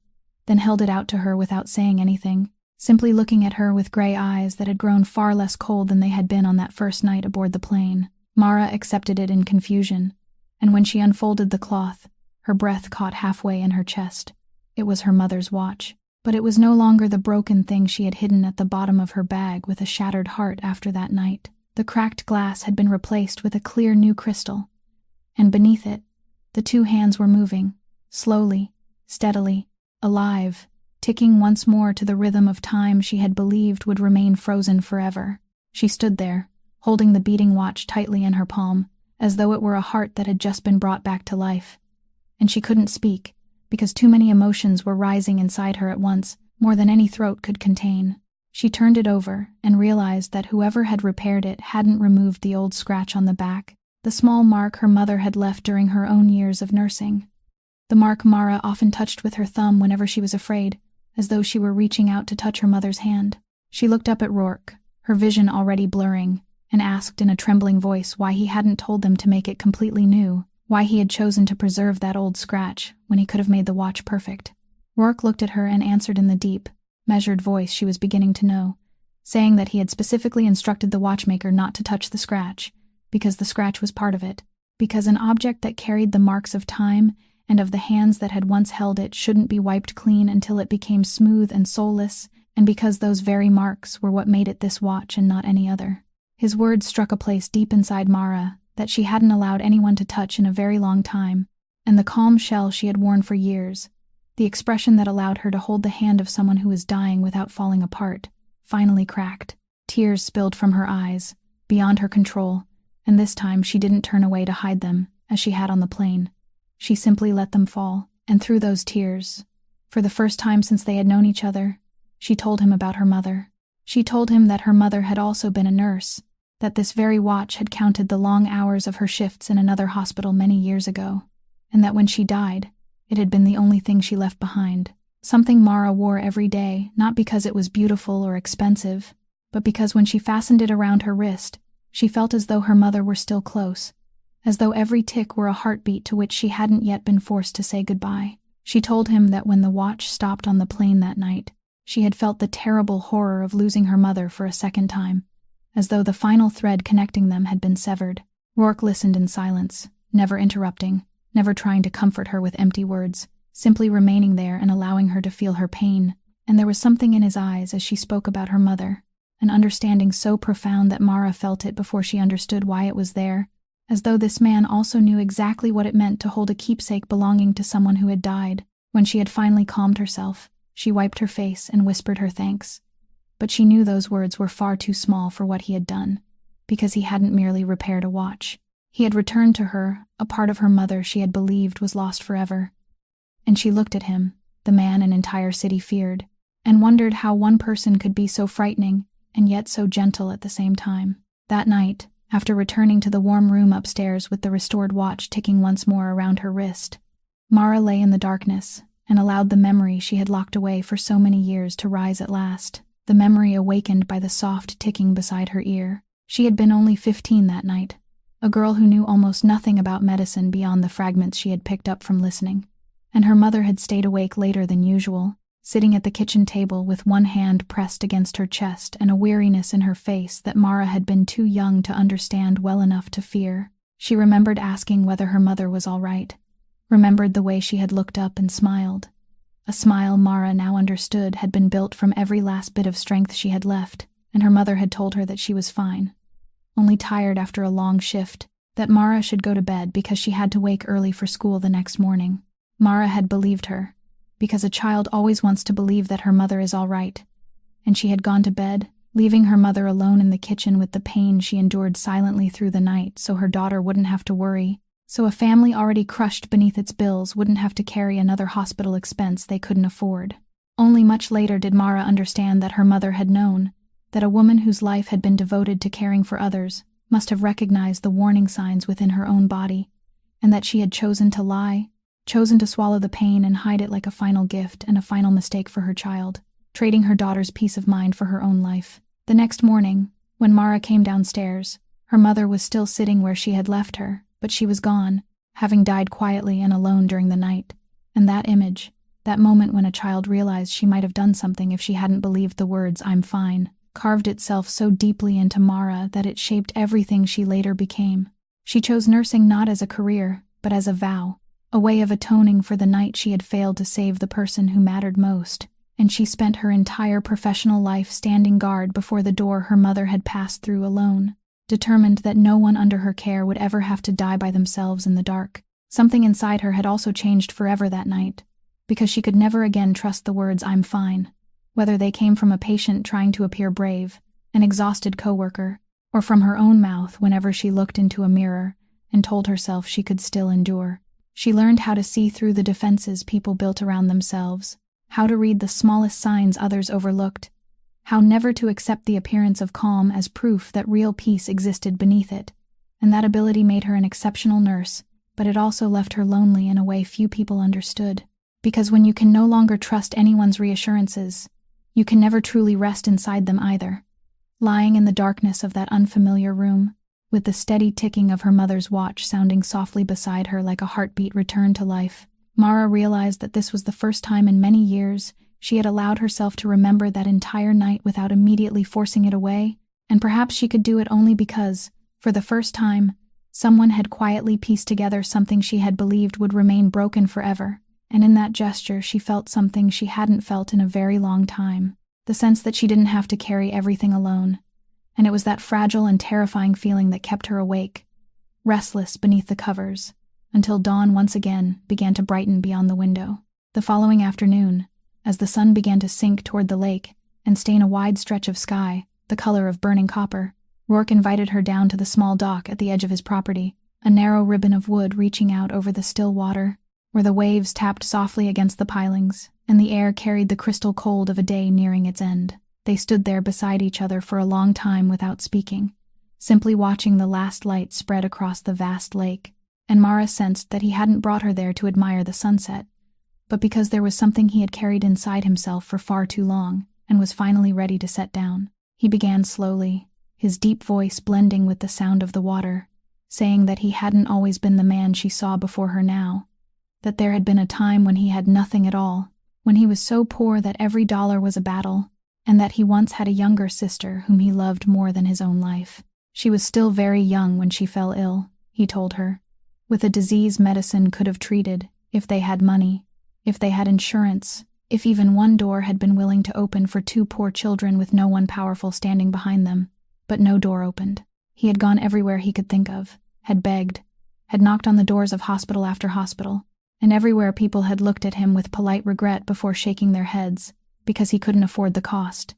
then held it out to her without saying anything, simply looking at her with gray eyes that had grown far less cold than they had been on that first night aboard the plane. Mara accepted it in confusion, and when she unfolded the cloth, her breath caught halfway in her chest. It was her mother's watch, but it was no longer the broken thing she had hidden at the bottom of her bag with a shattered heart after that night. The cracked glass had been replaced with a clear new crystal, and beneath it, the two hands were moving, slowly, steadily, alive, ticking once more to the rhythm of time she had believed would remain frozen forever. She stood there, holding the beating watch tightly in her palm, as though it were a heart that had just been brought back to life. And she couldn't speak, because too many emotions were rising inside her at once, more than any throat could contain. She turned it over and realized that whoever had repaired it hadn't removed the old scratch on the back, the small mark her mother had left during her own years of nursing. The mark Mara often touched with her thumb whenever she was afraid, as though she were reaching out to touch her mother's hand. She looked up at Rourke, her vision already blurring, and asked in a trembling voice why he hadn't told them to make it completely new, why he had chosen to preserve that old scratch when he could have made the watch perfect. Rourke looked at her and answered in the deep, measured voice she was beginning to know, saying that he had specifically instructed the watchmaker not to touch the scratch, because the scratch was part of it, because an object that carried the marks of time and of the hands that had once held it shouldn't be wiped clean until it became smooth and soulless, and because those very marks were what made it this watch and not any other. His words struck a place deep inside Mara that she hadn't allowed anyone to touch in a very long time, and the calm shell she had worn for years, the expression that allowed her to hold the hand of someone who was dying without falling apart, finally cracked. Tears spilled from her eyes, beyond her control, and this time she didn't turn away to hide them, as she had on the plane. She simply let them fall, and through those tears, for the first time since they had known each other, she told him about her mother. She told him that her mother had also been a nurse, that this very watch had counted the long hours of her shifts in another hospital many years ago, and that when she died, it had been the only thing she left behind. Something Mara wore every day, not because it was beautiful or expensive, but because when she fastened it around her wrist, she felt as though her mother were still close, as though every tick were a heartbeat to which she hadn't yet been forced to say goodbye. She told him that when the watch stopped on the plane that night, she had felt the terrible horror of losing her mother for a second time, as though the final thread connecting them had been severed. Rourke listened in silence, never interrupting, never trying to comfort her with empty words, simply remaining there and allowing her to feel her pain, and there was something in his eyes as she spoke about her mother, an understanding so profound that Mara felt it before she understood why it was there, as though this man also knew exactly what it meant to hold a keepsake belonging to someone who had died. When she had finally calmed herself, she wiped her face and whispered her thanks. But she knew those words were far too small for what he had done, because he hadn't merely repaired a watch. He had returned to her a part of her mother she had believed was lost forever. And she looked at him, the man an entire city feared, and wondered how one person could be so frightening and yet so gentle at the same time. That night, after returning to the warm room upstairs with the restored watch ticking once more around her wrist, Mara lay in the darkness and allowed the memory she had locked away for so many years to rise at last, the memory awakened by the soft ticking beside her ear. She had been only 15 that night, a girl who knew almost nothing about medicine beyond the fragments she had picked up from listening, and her mother had stayed awake later than usual, sitting at the kitchen table with one hand pressed against her chest and a weariness in her face that Mara had been too young to understand well enough to fear. She remembered asking whether her mother was all right, remembered the way she had looked up and smiled. A smile Mara now understood had been built from every last bit of strength she had left, and her mother had told her that she was fine, only tired after a long shift, that Mara should go to bed because she had to wake early for school the next morning. Mara had believed her, because a child always wants to believe that her mother is all right, and she had gone to bed, leaving her mother alone in the kitchen with the pain she endured silently through the night so her daughter wouldn't have to worry, so a family already crushed beneath its bills wouldn't have to carry another hospital expense they couldn't afford. Only much later did Mara understand that her mother had known, that a woman whose life had been devoted to caring for others must have recognized the warning signs within her own body, and that she had chosen to lie, chosen to swallow the pain and hide it like a final gift and a final mistake for her child, trading her daughter's peace of mind for her own life. The next morning, when Mara came downstairs, her mother was still sitting where she had left her, but she was gone, having died quietly and alone during the night. And that image, that moment when a child realized she might have done something if she hadn't believed the words "I'm fine," carved itself so deeply into Mara that it shaped everything she later became. She chose nursing not as a career, but as a vow, a way of atoning for the night she had failed to save the person who mattered most, and she spent her entire professional life standing guard before the door her mother had passed through alone, determined that no one under her care would ever have to die by themselves in the dark. Something inside her had also changed forever that night, because she could never again trust the words "I'm fine," whether they came from a patient trying to appear brave, an exhausted coworker, or from her own mouth whenever she looked into a mirror and told herself she could still endure. She learned how to see through the defenses people built around themselves, how to read the smallest signs others overlooked, how never to accept the appearance of calm as proof that real peace existed beneath it, and that ability made her an exceptional nurse, but it also left her lonely in a way few people understood. Because when you can no longer trust anyone's reassurances, you can never truly rest inside them either. Lying in the darkness of that unfamiliar room, with the steady ticking of her mother's watch sounding softly beside her like a heartbeat returned to life, Mara realized that this was the first time in many years she had allowed herself to remember that entire night without immediately forcing it away, and perhaps she could do it only because, for the first time, someone had quietly pieced together something she had believed would remain broken forever. And in that gesture she felt something she hadn't felt in a very long time, the sense that she didn't have to carry everything alone. And it was that fragile and terrifying feeling that kept her awake, restless beneath the covers, until dawn once again began to brighten beyond the window. The following afternoon, as the sun began to sink toward the lake and stain a wide stretch of sky, the color of burning copper, Rourke invited her down to the small dock at the edge of his property, a narrow ribbon of wood reaching out over the still water, where the waves tapped softly against the pilings, and the air carried the crystal cold of a day nearing its end. They stood there beside each other for a long time without speaking, simply watching the last light spread across the vast lake, and Mara sensed that he hadn't brought her there to admire the sunset, but because there was something he had carried inside himself for far too long, and was finally ready to set down. He began slowly, his deep voice blending with the sound of the water, saying that he hadn't always been the man she saw before her now, that there had been a time when he had nothing at all, when he was so poor that every dollar was a battle, and that he once had a younger sister whom he loved more than his own life. She was still very young when she fell ill, he told her, with a disease medicine could have treated, if they had money, if they had insurance, If even one door had been willing to open for two poor children with no one powerful standing behind them. But no door opened. He had gone everywhere he could think of, had begged, had knocked on the doors of hospital after hospital, and everywhere people had looked at him with polite regret before shaking their heads, because he couldn't afford the cost.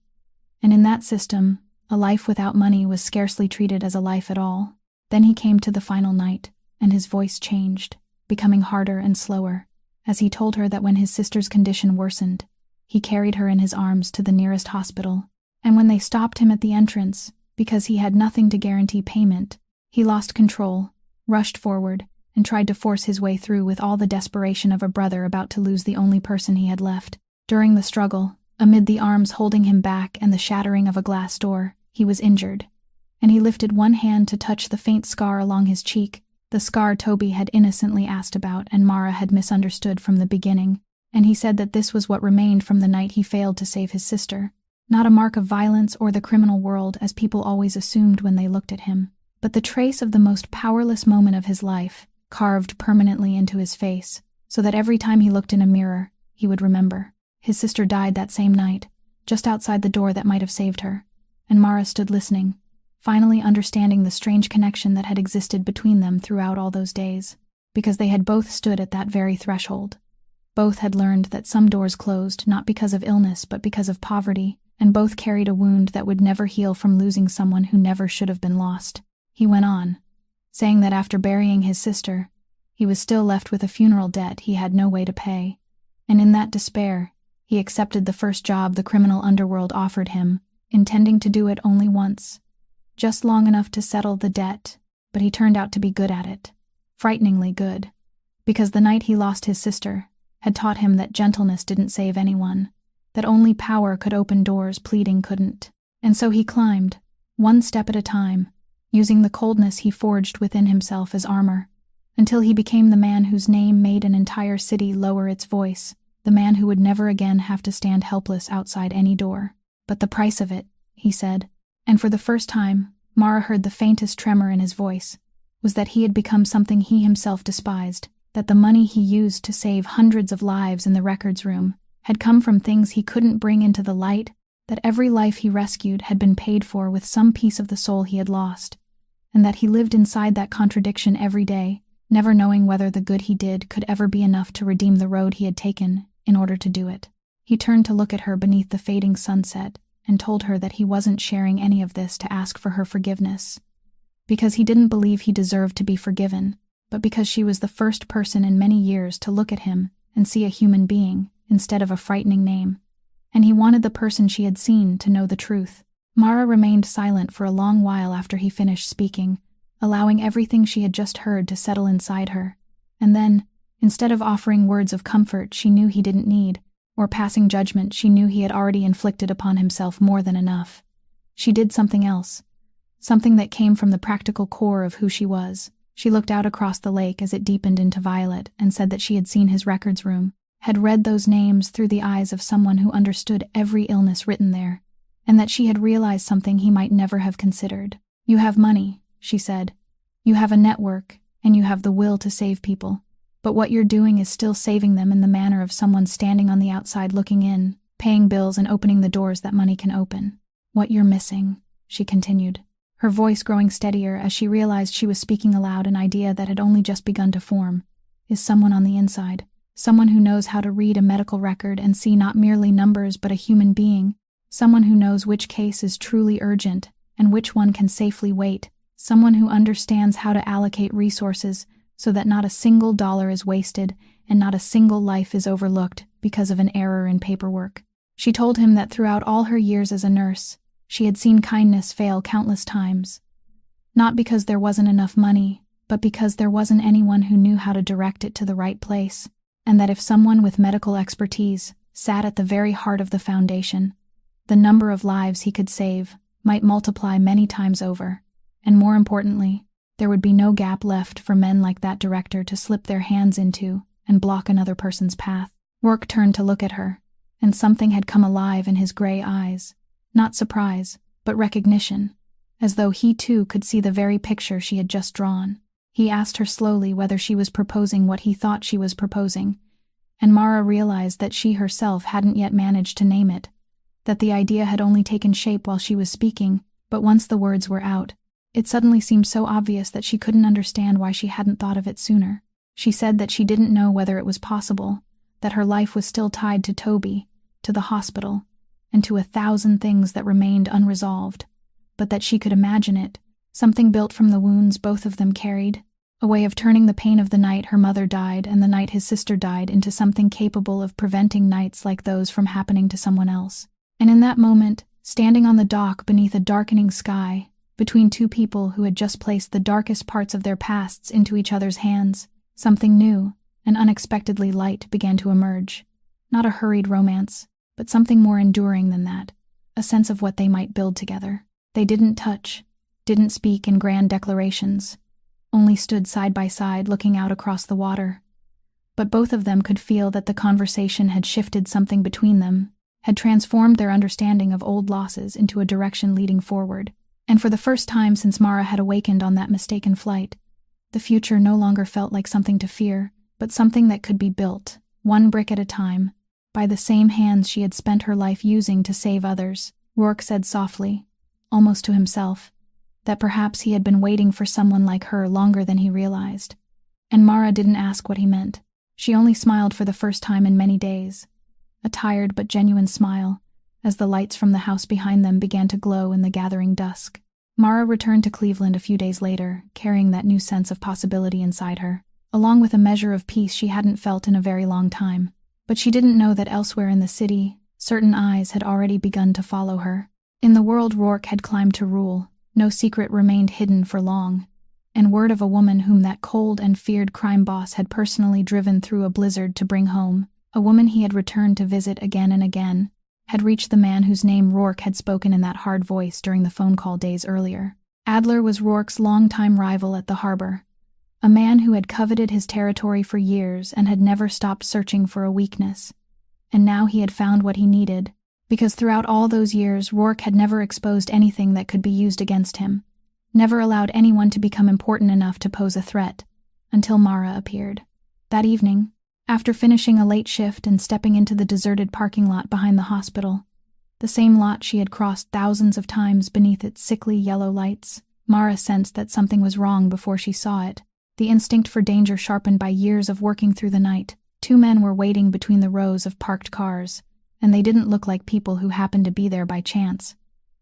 And in that system, a life without money was scarcely treated as a life at all. Then he came to the final night, and his voice changed, becoming harder and slower, as he told her that when his sister's condition worsened, he carried her in his arms to the nearest hospital, and when they stopped him at the entrance, because he had nothing to guarantee payment, he lost control, rushed forward, and tried to force his way through with all the desperation of a brother about to lose the only person he had left. During the struggle, amid the arms holding him back and the shattering of a glass door, he was injured, and he lifted one hand to touch the faint scar along his cheek, the scar Toby had innocently asked about and Mara had misunderstood from the beginning, and he said that this was what remained from the night he failed to save his sister. Not a mark of violence or the criminal world as people always assumed when they looked at him, but the trace of the most powerless moment of his life, carved permanently into his face, so that every time he looked in a mirror, he would remember. His sister died that same night, just outside the door that might have saved her, and Mara stood listening, finally understanding the strange connection that had existed between them throughout all those days, because they had both stood at that very threshold. Both had learned that some doors closed not because of illness but because of poverty, and both carried a wound that would never heal from losing someone who never should have been lost. He went on, saying that after burying his sister, he was still left with a funeral debt he had no way to pay, and in that despair, he accepted the first job the criminal underworld offered him, intending to do it only once, just long enough to settle the debt, but he turned out to be good at it, frighteningly good, because the night he lost his sister had taught him that gentleness didn't save anyone, that only power could open doors pleading couldn't. And so he climbed, one step at a time, using the coldness he forged within himself as armor, until he became the man whose name made an entire city lower its voice, the man who would never again have to stand helpless outside any door. But the price of it, he said, and for the first time, Mara heard the faintest tremor in his voice, was that he had become something he himself despised, that the money he used to save hundreds of lives in the records room had come from things he couldn't bring into the light, that every life he rescued had been paid for with some piece of the soul he had lost, and that he lived inside that contradiction every day, never knowing whether the good he did could ever be enough to redeem the road he had taken in order to do it. He turned to look at her beneath the fading sunset and told her that he wasn't sharing any of this to ask for her forgiveness, because he didn't believe he deserved to be forgiven, but because she was the first person in many years to look at him and see a human being instead of a frightening name, and he wanted the person she had seen to know the truth. Mara remained silent for a long while after he finished speaking, allowing everything she had just heard to settle inside her, and then, instead of offering words of comfort she knew he didn't need, or passing judgment she knew he had already inflicted upon himself more than enough, she did something else, something that came from the practical core of who she was. She looked out across the lake as it deepened into violet and said that she had seen his records room, had read those names through the eyes of someone who understood every illness written there, and that she had realized something he might never have considered. "You have money," she said. "You have a network, and you have the will to save people. But what you're doing is still saving them in the manner of someone standing on the outside looking in, paying bills and opening the doors that money can open. What you're missing," she continued, her voice growing steadier as she realized she was speaking aloud an idea that had only just begun to form, "is someone on the inside. Someone who knows how to read a medical record and see not merely numbers but a human being. Someone who knows which case is truly urgent and which one can safely wait. Someone who understands how to allocate resources so that not a single dollar is wasted and not a single life is overlooked because of an error in paperwork." She told him that throughout all her years as a nurse, she had seen kindness fail countless times. Not because there wasn't enough money, but because there wasn't anyone who knew how to direct it to the right place, and that if someone with medical expertise sat at the very heart of the foundation, the number of lives he could save might multiply many times over, and more importantly, there would be no gap left for men like that director to slip their hands into and block another person's path. Rourke turned to look at her, and something had come alive in his gray eyes. Not surprise, but recognition, as though he too could see the very picture she had just drawn. He asked her slowly whether she was proposing what he thought she was proposing, and Mara realized that she herself hadn't yet managed to name it, that the idea had only taken shape while she was speaking, but once the words were out, it suddenly seemed so obvious that she couldn't understand why she hadn't thought of it sooner. She said that she didn't know whether it was possible, that her life was still tied to Toby, to the hospital, and to 1,000 things that remained unresolved, but that she could imagine it, something built from the wounds both of them carried, a way of turning the pain of the night her mother died and the night his sister died into something capable of preventing nights like those from happening to someone else. And in that moment, standing on the dock beneath a darkening sky, between two people who had just placed the darkest parts of their pasts into each other's hands, something new and unexpectedly light began to emerge. Not a hurried romance, but something more enduring than that, a sense of what they might build together. They didn't touch, didn't speak in grand declarations, only stood side by side looking out across the water. But both of them could feel that the conversation had shifted something between them, had transformed their understanding of old losses into a direction leading forward. And for the first time since Mara had awakened on that mistaken flight, the future no longer felt like something to fear, but something that could be built, one brick at a time, by the same hands she had spent her life using to save others. Rourke said softly, almost to himself, that perhaps he had been waiting for someone like her longer than he realized. And Mara didn't ask what he meant. She only smiled for the first time in many days, a tired but genuine smile, as the lights from the house behind them began to glow in the gathering dusk. Mara returned to Cleveland a few days later, carrying that new sense of possibility inside her, along with a measure of peace she hadn't felt in a very long time. But she didn't know that elsewhere in the city, certain eyes had already begun to follow her. In the world Rourke had climbed to rule, no secret remained hidden for long, and word of a woman whom that cold and feared crime boss had personally driven through a blizzard to bring home, a woman he had returned to visit again and again, had reached the man whose name Rourke had spoken in that hard voice during the phone call days earlier. Adler was Rourke's longtime rival at the harbor, a man who had coveted his territory for years and had never stopped searching for a weakness. And now he had found what he needed, because throughout all those years Rourke had never exposed anything that could be used against him, never allowed anyone to become important enough to pose a threat, until Mara appeared. That evening, after finishing a late shift and stepping into the deserted parking lot behind the hospital, the same lot she had crossed thousands of times beneath its sickly yellow lights, Mara sensed that something was wrong before she saw it. The instinct for danger sharpened by years of working through the night. Two men were waiting between the rows of parked cars, and they didn't look like people who happened to be there by chance.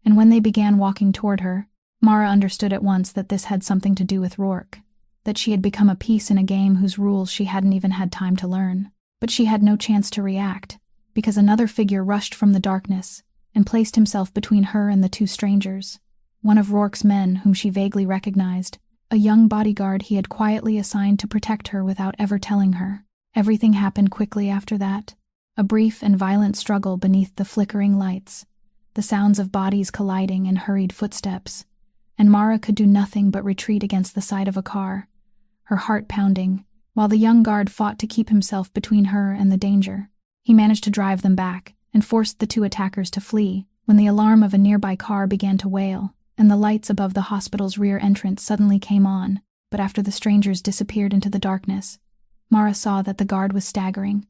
And when they began walking toward her, Mara understood at once that this had something to do with Rourke, that she had become a piece in a game whose rules she hadn't even had time to learn. But she had no chance to react, because another figure rushed from the darkness and placed himself between her and the two strangers, one of Rourke's men whom she vaguely recognized, a young bodyguard he had quietly assigned to protect her without ever telling her. Everything happened quickly after that, a brief and violent struggle beneath the flickering lights, the sounds of bodies colliding and hurried footsteps, and Mara could do nothing but retreat against the side of a car, her heart pounding, while the young guard fought to keep himself between her and the danger. He managed to drive them back and forced the two attackers to flee when the alarm of a nearby car began to wail, and the lights above the hospital's rear entrance suddenly came on. But after the strangers disappeared into the darkness, Mara saw that the guard was staggering,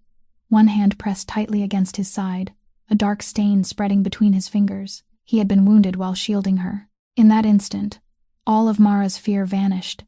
one hand pressed tightly against his side, a dark stain spreading between his fingers. He had been wounded while shielding her. In that instant, all of Mara's fear vanished,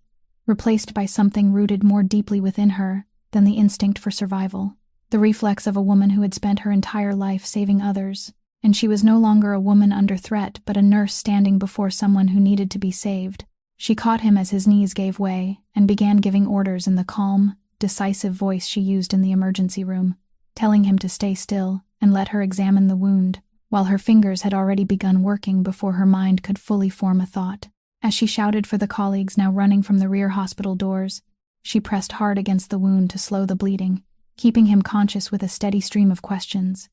replaced by something rooted more deeply within her than the instinct for survival, the reflex of a woman who had spent her entire life saving others. And she was no longer a woman under threat, but a nurse standing before someone who needed to be saved. She caught him as his knees gave way and began giving orders in the calm, decisive voice she used in the emergency room, telling him to stay still and let her examine the wound, while her fingers had already begun working before her mind could fully form a thought. As she shouted for the colleagues now running from the rear hospital doors, she pressed hard against the wound to slow the bleeding, keeping him conscious with a steady stream of questions.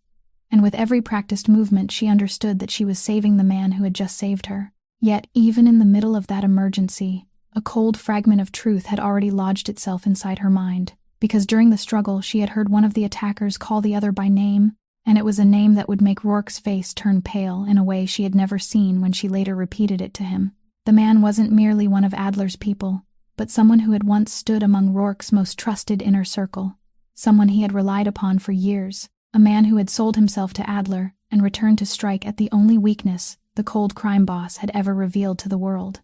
And with every practiced movement she understood that she was saving the man who had just saved her. Yet, even in the middle of that emergency, a cold fragment of truth had already lodged itself inside her mind, because during the struggle she had heard one of the attackers call the other by name, and it was a name that would make Rourke's face turn pale in a way she had never seen when she later repeated it to him. The man wasn't merely one of Adler's people, but someone who had once stood among Rourke's most trusted inner circle, someone he had relied upon for years, a man who had sold himself to Adler and returned to strike at the only weakness the cold crime boss had ever revealed to the world.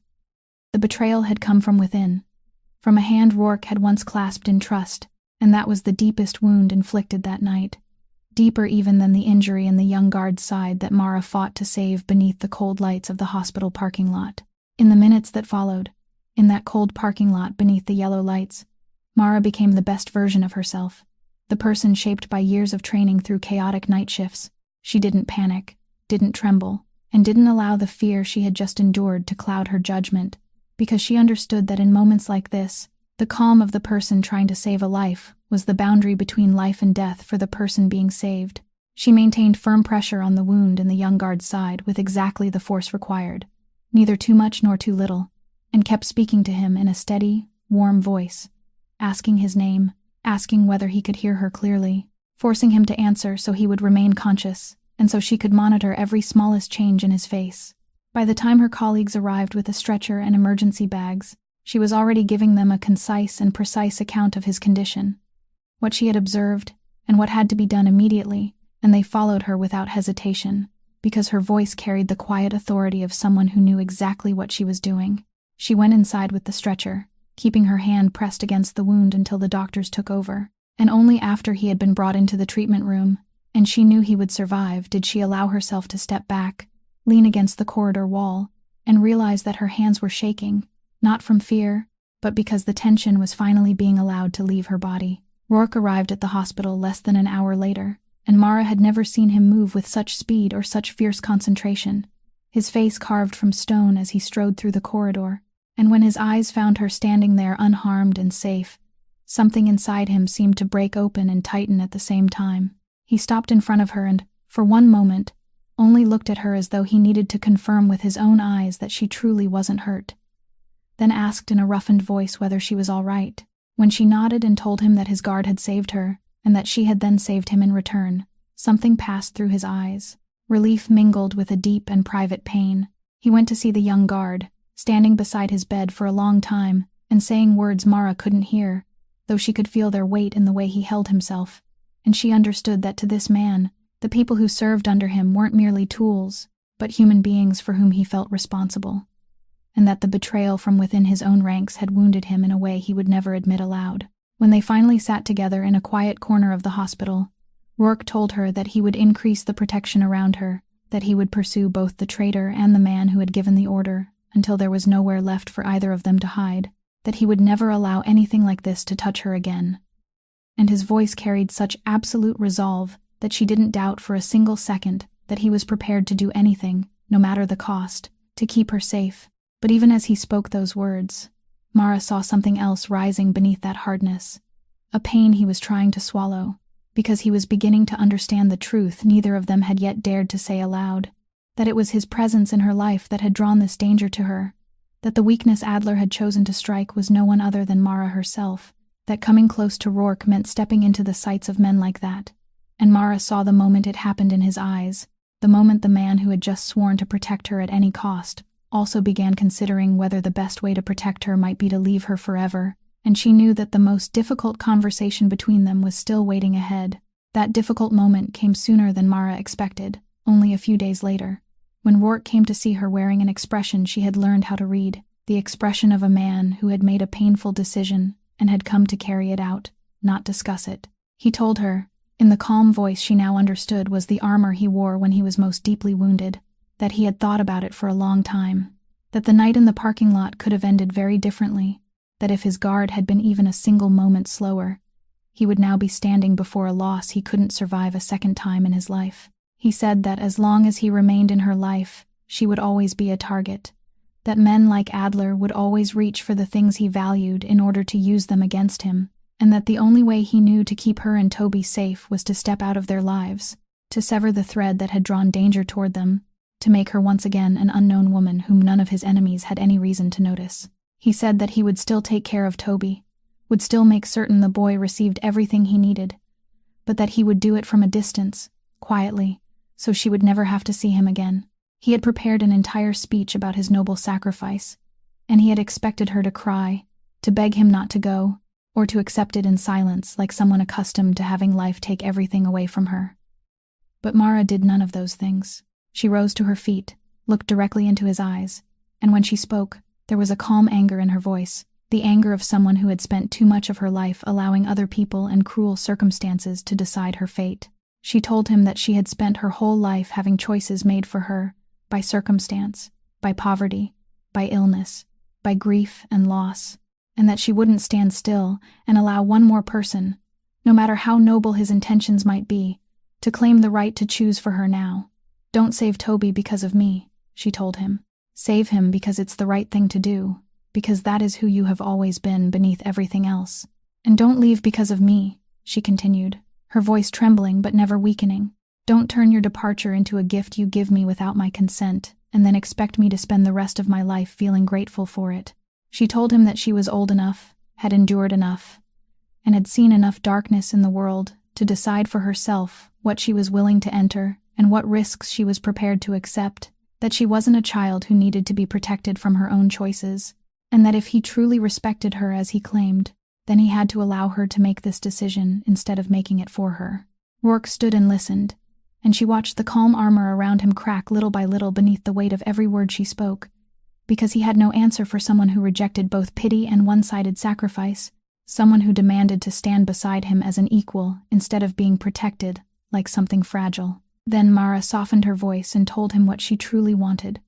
The betrayal had come from within, from a hand Rourke had once clasped in trust, and that was the deepest wound inflicted that night, deeper even than the injury in the young guard's side that Mara fought to save beneath the cold lights of the hospital parking lot. In the minutes that followed, in that cold parking lot beneath the yellow lights, Mara became the best version of herself, the person shaped by years of training through chaotic night shifts. She didn't panic, didn't tremble, and didn't allow the fear she had just endured to cloud her judgment, because she understood that in moments like this, the calm of the person trying to save a life was the boundary between life and death for the person being saved. She maintained firm pressure on the wound in the young guard's side with exactly the force required, neither too much nor too little, and kept speaking to him in a steady, warm voice, asking his name, asking whether he could hear her clearly, forcing him to answer so he would remain conscious, and so she could monitor every smallest change in his face. By the time her colleagues arrived with a stretcher and emergency bags, she was already giving them a concise and precise account of his condition, what she had observed, and what had to be done immediately, and they followed her without hesitation, because her voice carried the quiet authority of someone who knew exactly what she was doing. She went inside with the stretcher, keeping her hand pressed against the wound until the doctors took over, and only after he had been brought into the treatment room, and she knew he would survive, did she allow herself to step back, lean against the corridor wall, and realize that her hands were shaking, not from fear, but because the tension was finally being allowed to leave her body. Rourke arrived at the hospital less than an hour later, and Mara had never seen him move with such speed or such fierce concentration, his face carved from stone as he strode through the corridor, and when his eyes found her standing there unharmed and safe, something inside him seemed to break open and tighten at the same time. He stopped in front of her and, for one moment, only looked at her as though he needed to confirm with his own eyes that she truly wasn't hurt, then asked in a roughened voice whether she was all right. When she nodded and told him that his guard had saved her, and that she had then saved him in return, something passed through his eyes, relief mingled with a deep and private pain. He went to see the young guard, standing beside his bed for a long time, and saying words Mara couldn't hear, though she could feel their weight in the way he held himself, and she understood that to this man, the people who served under him weren't merely tools, but human beings for whom he felt responsible, and that the betrayal from within his own ranks had wounded him in a way he would never admit aloud. When they finally sat together in a quiet corner of the hospital, Rourke told her that he would increase the protection around her, that he would pursue both the traitor and the man who had given the order until there was nowhere left for either of them to hide, that he would never allow anything like this to touch her again. And his voice carried such absolute resolve that she didn't doubt for a single second that he was prepared to do anything, no matter the cost, to keep her safe. But even as he spoke those words, Mara saw something else rising beneath that hardness, a pain he was trying to swallow, because he was beginning to understand the truth neither of them had yet dared to say aloud, that it was his presence in her life that had drawn this danger to her, that the weakness Adler had chosen to strike was no one other than Mara herself, that coming close to Rourke meant stepping into the sights of men like that. And Mara saw the moment it happened in his eyes, the moment the man who had just sworn to protect her at any cost also began considering whether the best way to protect her might be to leave her forever, and she knew that the most difficult conversation between them was still waiting ahead. That difficult moment came sooner than Mara expected, only a few days later, when Rourke came to see her wearing an expression she had learned how to read, the expression of a man who had made a painful decision and had come to carry it out, not discuss it. He told her, in the calm voice she now understood was the armor he wore when he was most deeply wounded, that he had thought about it for a long time, that the night in the parking lot could have ended very differently, that if his guard had been even a single moment slower, he would now be standing before a loss he couldn't survive a second time in his life. He said that as long as he remained in her life, she would always be a target, that men like Adler would always reach for the things he valued in order to use them against him, and that the only way he knew to keep her and Toby safe was to step out of their lives, to sever the thread that had drawn danger toward them, to make her once again an unknown woman whom none of his enemies had any reason to notice. He said that he would still take care of Toby, would still make certain the boy received everything he needed, but that he would do it from a distance, quietly, so she would never have to see him again. He had prepared an entire speech about his noble sacrifice, and he had expected her to cry, to beg him not to go, or to accept it in silence like someone accustomed to having life take everything away from her. But Mara did none of those things. She rose to her feet, looked directly into his eyes, and when she spoke, there was a calm anger in her voice, the anger of someone who had spent too much of her life allowing other people and cruel circumstances to decide her fate. She told him that she had spent her whole life having choices made for her, by circumstance, by poverty, by illness, by grief and loss, and that she wouldn't stand still and allow one more person, no matter how noble his intentions might be, to claim the right to choose for her now. "Don't save Toby because of me," she told him. "Save him because it's the right thing to do, because that is who you have always been beneath everything else. And don't leave because of me," she continued, her voice trembling but never weakening. "Don't turn your departure into a gift you give me without my consent, and then expect me to spend the rest of my life feeling grateful for it." She told him that she was old enough, had endured enough, and had seen enough darkness in the world to decide for herself what she was willing to enter and what risks she was prepared to accept, that she wasn't a child who needed to be protected from her own choices, and that if he truly respected her as he claimed, then he had to allow her to make this decision instead of making it for her. Rourke stood and listened, and she watched the calm armor around him crack little by little beneath the weight of every word she spoke, because he had no answer for someone who rejected both pity and one-sided sacrifice, someone who demanded to stand beside him as an equal instead of being protected like something fragile. Then Mara softened her voice and told him what she truly wanted.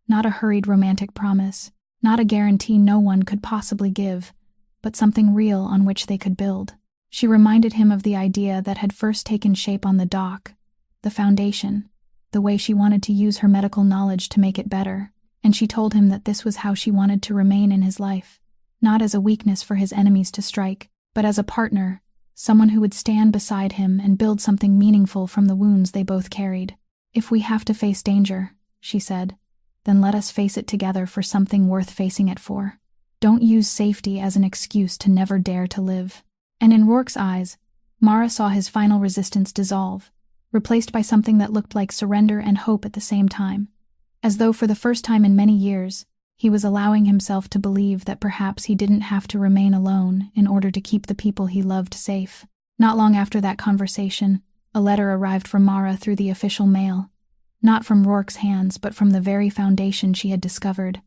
Not a hurried romantic promise, not a guarantee no one could possibly give, but something real on which they could build. She reminded him of the idea that had first taken shape on the dock, the foundation, the way she wanted to use her medical knowledge to make it better, and she told him that this was how she wanted to remain in his life, not as a weakness for his enemies to strike, but as a partner, someone who would stand beside him and build something meaningful from the wounds they both carried. "If we have to face danger," she said, "then let us face it together for something worth facing it for. Don't use safety as an excuse to never dare to live." And in Rourke's eyes, Mara saw his final resistance dissolve, replaced by something that looked like surrender and hope at the same time, as though for the first time in many years, he was allowing himself to believe that perhaps he didn't have to remain alone in order to keep the people he loved safe. Not long after that conversation, a letter arrived from Mara through the official mail, not from Rourke's hands but from the very foundation she had discovered,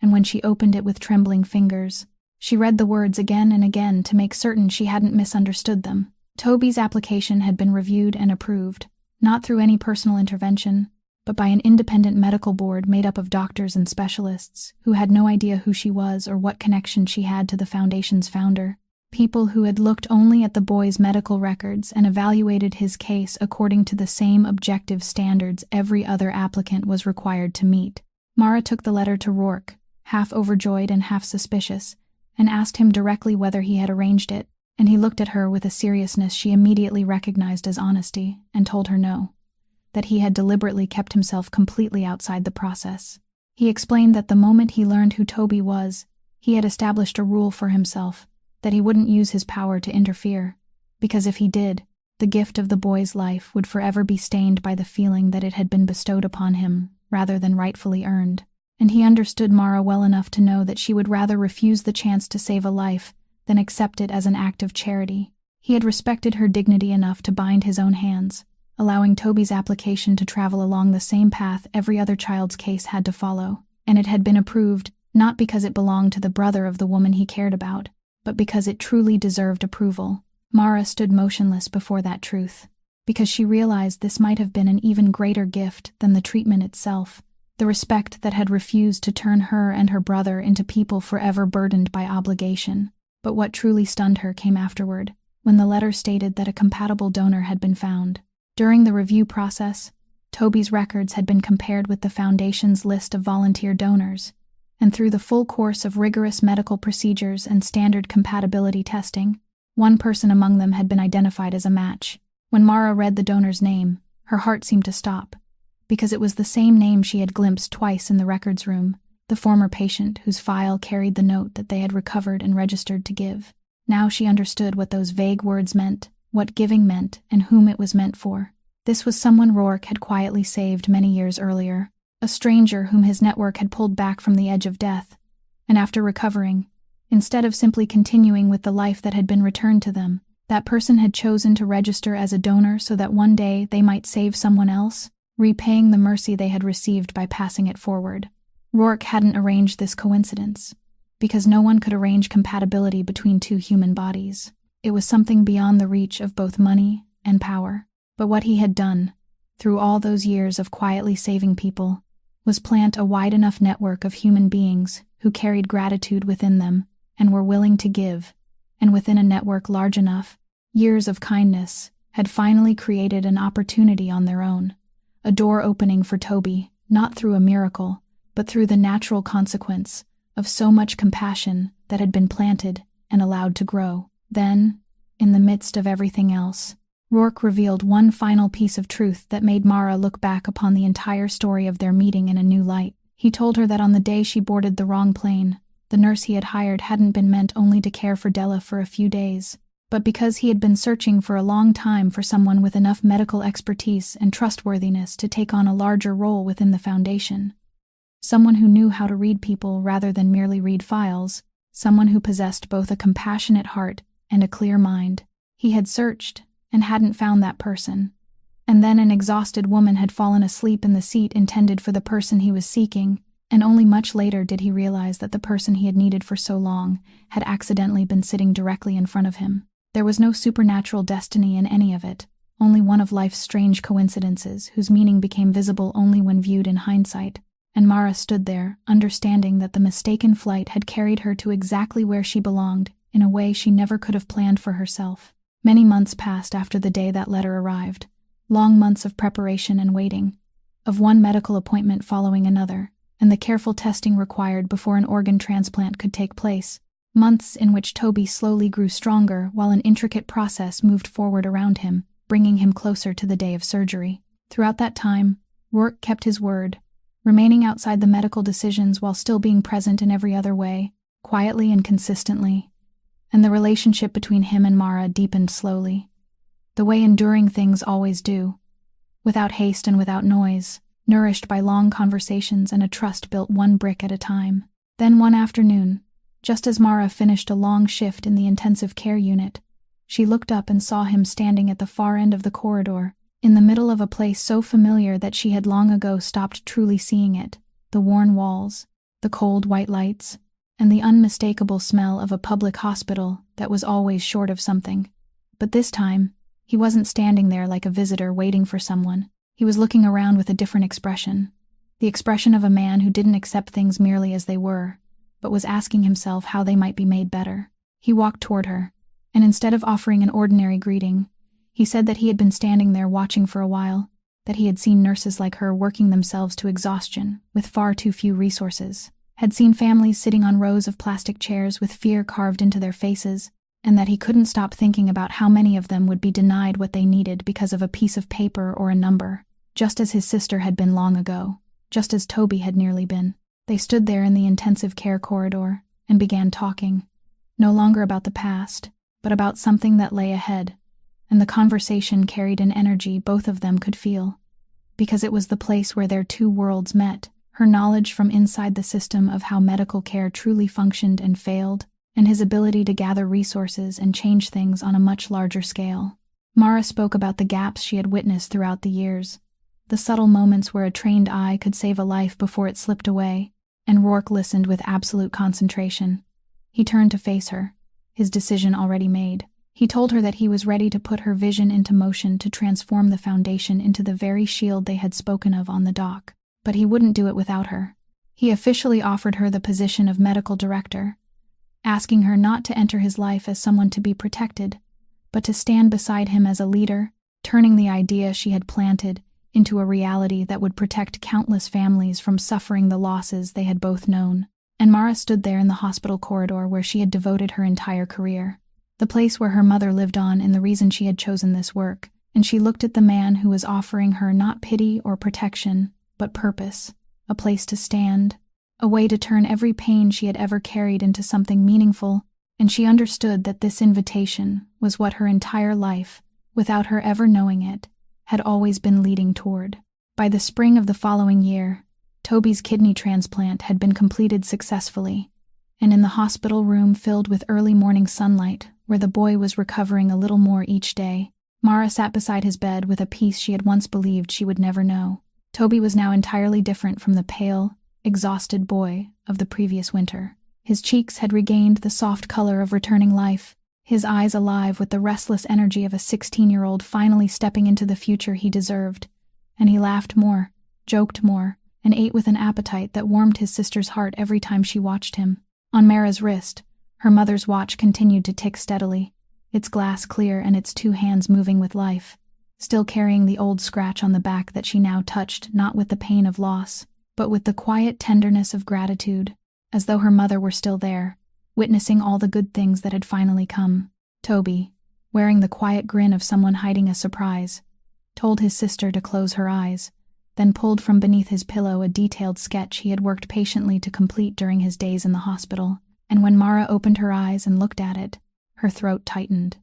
and when she opened it with trembling fingers, she read the words again and again to make certain she hadn't misunderstood them. Toby's application had been reviewed and approved, not through any personal intervention, but by an independent medical board made up of doctors and specialists who had no idea who she was or what connection she had to the foundation's founder, people who had looked only at the boy's medical records and evaluated his case according to the same objective standards every other applicant was required to meet. Mara took the letter to Rourke, half overjoyed and half suspicious, and asked him directly whether he had arranged it, and he looked at her with a seriousness she immediately recognized as honesty and told her no, that he had deliberately kept himself completely outside the process. He explained that the moment he learned who Toby was, he had established a rule for himself, that he wouldn't use his power to interfere, because if he did, the gift of the boy's life would forever be stained by the feeling that it had been bestowed upon him rather than rightfully earned, and he understood Mara well enough to know that she would rather refuse the chance to save a life than accept it as an act of charity. He had respected her dignity enough to bind his own hands, allowing Toby's application to travel along the same path every other child's case had to follow, and it had been approved not because it belonged to the brother of the woman he cared about, but because it truly deserved approval. Mara stood motionless before that truth, because she realized this might have been an even greater gift than the treatment itself, the respect that had refused to turn her and her brother into people forever burdened by obligation. But what truly stunned her came afterward, when the letter stated that a compatible donor had been found. During the review process, Toby's records had been compared with the Foundation's list of volunteer donors, and through the full course of rigorous medical procedures and standard compatibility testing, one person among them had been identified as a match. When Mara read the donor's name, her heart seemed to stop, because it was the same name she had glimpsed twice in the records room, the former patient whose file carried the note that they had recovered and registered to give. Now she understood what those vague words meant, what giving meant, and whom it was meant for. This was someone Rourke had quietly saved many years earlier, a stranger whom his network had pulled back from the edge of death, and after recovering, Instead of simply continuing with the life that had been returned to them, that person had chosen to register as a donor so that one day they might save someone else, repaying the mercy they had received by passing it forward. Rourke hadn't arranged this coincidence, because no one could arrange compatibility between two human bodies. It was something beyond the reach of both money and power. But what he had done, through all those years of quietly saving people, was plant a wide enough network of human beings who carried gratitude within them and were willing to give, and within a network large enough, years of kindness had finally created an opportunity on their own, a door opening for Toby, not through a miracle, but through the natural consequence of so much compassion that had been planted and allowed to grow. Then, in the midst of everything else, Rourke revealed one final piece of truth that made Mara look back upon the entire story of their meeting in a new light. He told her that on the day she boarded the wrong plane, the nurse he had hired hadn't been meant only to care for Della for a few days, but because he had been searching for a long time for someone with enough medical expertise and trustworthiness to take on a larger role within the Foundation. Someone who knew how to read people rather than merely read files, someone who possessed both a compassionate heart and a clear mind. He had searched and hadn't found that person. And then an exhausted woman had fallen asleep in the seat intended for the person he was seeking, and only much later did he realize that the person he had needed for so long had accidentally been sitting directly in front of him. There was no supernatural destiny in any of it, only one of life's strange coincidences whose meaning became visible only when viewed in hindsight, and Mara stood there, understanding that the mistaken flight had carried her to exactly where she belonged, in a way she never could have planned for herself. Many months passed after the day that letter arrived, long months of preparation and waiting, of one medical appointment following another, and the careful testing required before an organ transplant could take place, months in which Toby slowly grew stronger while an intricate process moved forward around him, bringing him closer to the day of surgery. Throughout that time, Rourke kept his word, remaining outside the medical decisions while still being present in every other way, quietly and consistently, and the relationship between him and Mara deepened slowly, the way enduring things always do, without haste and without noise, nourished by long conversations and a trust built one brick at a time. Then one afternoon, just as Mara finished a long shift in the intensive care unit, she looked up and saw him standing at the far end of the corridor, in the middle of a place so familiar that she had long ago stopped truly seeing it, the worn walls, the cold white lights, and the unmistakable smell of a public hospital that was always short of something. But this time, he wasn't standing there like a visitor waiting for someone. He was looking around with a different expression, the expression of a man who didn't accept things merely as they were, but was asking himself how they might be made better. He walked toward her, and instead of offering an ordinary greeting, he said that he had been standing there watching for a while, that he had seen nurses like her working themselves to exhaustion with far too few resources, had seen families sitting on rows of plastic chairs with fear carved into their faces, and that he couldn't stop thinking about how many of them would be denied what they needed because of a piece of paper or a number, just as his sister had been long ago, just as Toby had nearly been. They stood there in the intensive care corridor and began talking, no longer about the past, but about something that lay ahead, and the conversation carried an energy both of them could feel, because it was the place where their two worlds met, her knowledge from inside the system of how medical care truly functioned and failed, and his ability to gather resources and change things on a much larger scale. Mara spoke about the gaps she had witnessed throughout the years, the subtle moments where a trained eye could save a life before it slipped away, and Rourke listened with absolute concentration. He turned to face her, his decision already made. He told her that he was ready to put her vision into motion to transform the Foundation into the very shield they had spoken of on the dock. But he wouldn't do it without her. He officially offered her the position of medical director, asking her not to enter his life as someone to be protected, but to stand beside him as a leader, turning the idea she had planted into a reality that would protect countless families from suffering the losses they had both known. And Mara stood there in the hospital corridor where she had devoted her entire career, the place where her mother lived on and the reason she had chosen this work, and she looked at the man who was offering her not pity or protection, but purpose, a place to stand, a way to turn every pain she had ever carried into something meaningful, and she understood that this invitation was what her entire life, without her ever knowing it, had always been leading toward. By the spring of the following year, Toby's kidney transplant had been completed successfully, and in the hospital room filled with early morning sunlight, where the boy was recovering a little more each day, Mara sat beside his bed with a peace she had once believed she would never know. Toby was now entirely different from the pale, exhausted boy of the previous winter. His cheeks had regained the soft color of returning life, his eyes alive with the restless energy of a 16-year-old finally stepping into the future he deserved. And he laughed more, joked more, and ate with an appetite that warmed his sister's heart every time she watched him. On Mara's wrist, her mother's watch continued to tick steadily, its glass clear and its 2 hands moving with life, still carrying the old scratch on the back that she now touched not with the pain of loss, but with the quiet tenderness of gratitude, as though her mother were still there, witnessing all the good things that had finally come. Toby, wearing the quiet grin of someone hiding a surprise, told his sister to close her eyes, then pulled from beneath his pillow a detailed sketch he had worked patiently to complete during his days in the hospital, and when Mara opened her eyes and looked at it, her throat tightened.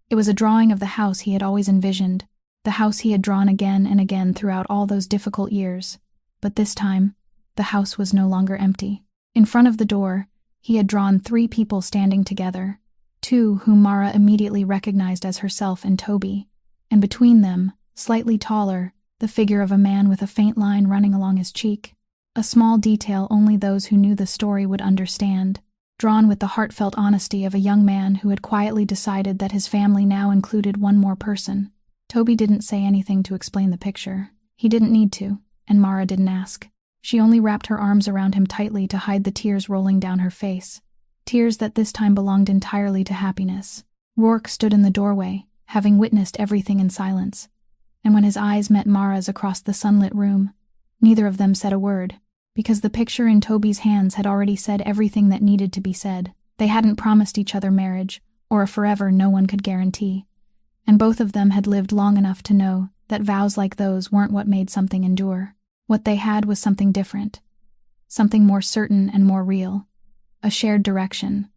It was a drawing of the house he had always envisioned, the house he had drawn again and again throughout all those difficult years, but this time, the house was no longer empty. In front of the door, he had drawn 3 people standing together, 2 whom Mara immediately recognized as herself and Toby, and between them, slightly taller, the figure of a man with a faint line running along his cheek, a small detail only those who knew the story would understand, drawn with the heartfelt honesty of a young man who had quietly decided that his family now included one more person. Toby didn't say anything to explain the picture. He didn't need to, and Mara didn't ask. She only wrapped her arms around him tightly to hide the tears rolling down her face, tears that this time belonged entirely to happiness. Rourke stood in the doorway, having witnessed everything in silence, and when his eyes met Mara's across the sunlit room, neither of them said a word, because the picture in Toby's hands had already said everything that needed to be said. They hadn't promised each other marriage, or a forever no one could guarantee, and both of them had lived long enough to know that vows like those weren't what made something endure. What they had was something different, something more certain and more real, a shared direction,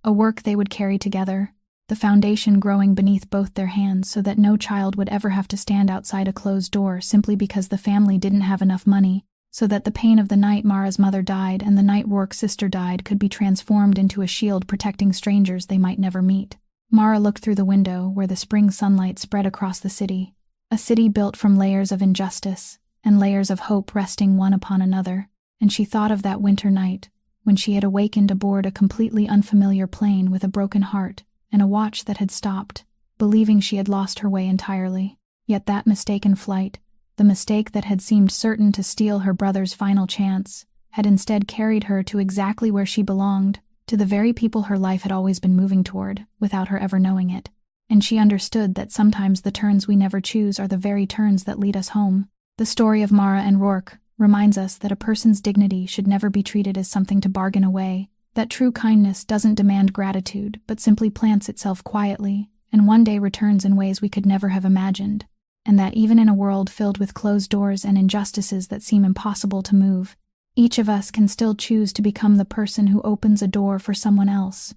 a work they would carry together, the foundation growing beneath both their hands so that no child would ever have to stand outside a closed door simply because the family didn't have enough money, so that the pain of the night Mara's mother died and the night Rourke's sister died could be transformed into a shield protecting strangers they might never meet. Mara looked through the window where the spring sunlight spread across the city, a city built from layers of injustice and layers of hope resting one upon another, and she thought of that winter night when she had awakened aboard a completely unfamiliar plane with a broken heart and a watch that had stopped, believing she had lost her way entirely. Yet that mistaken flight, the mistake that had seemed certain to steal her brother's final chance, had instead carried her to exactly where she belonged, to the very people her life had always been moving toward, without her ever knowing it. And she understood that sometimes the turns we never choose are the very turns that lead us home. The story of Mara and Rourke reminds us that a person's dignity should never be treated as something to bargain away, that true kindness doesn't demand gratitude but simply plants itself quietly, and one day returns in ways we could never have imagined, and that even in a world filled with closed doors and injustices that seem impossible to move, each of us can still choose to become the person who opens a door for someone else,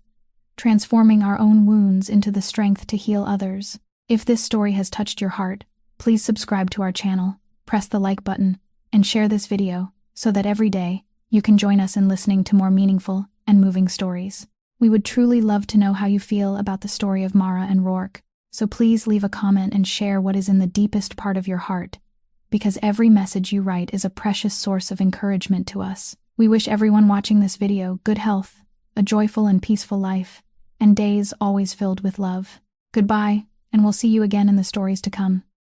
transforming our own wounds into the strength to heal others. If this story has touched your heart, please subscribe to our channel, press the like button, and share this video so that every day you can join us in listening to more meaningful and moving stories. We would truly love to know how you feel about the story of Mara and Rourke, so please leave a comment and share what is in the deepest part of your heart, because every message you write is a precious source of encouragement to us. We wish everyone watching this video good health, a joyful and peaceful life, and days always filled with love. Goodbye, and we'll see you again in the stories to come.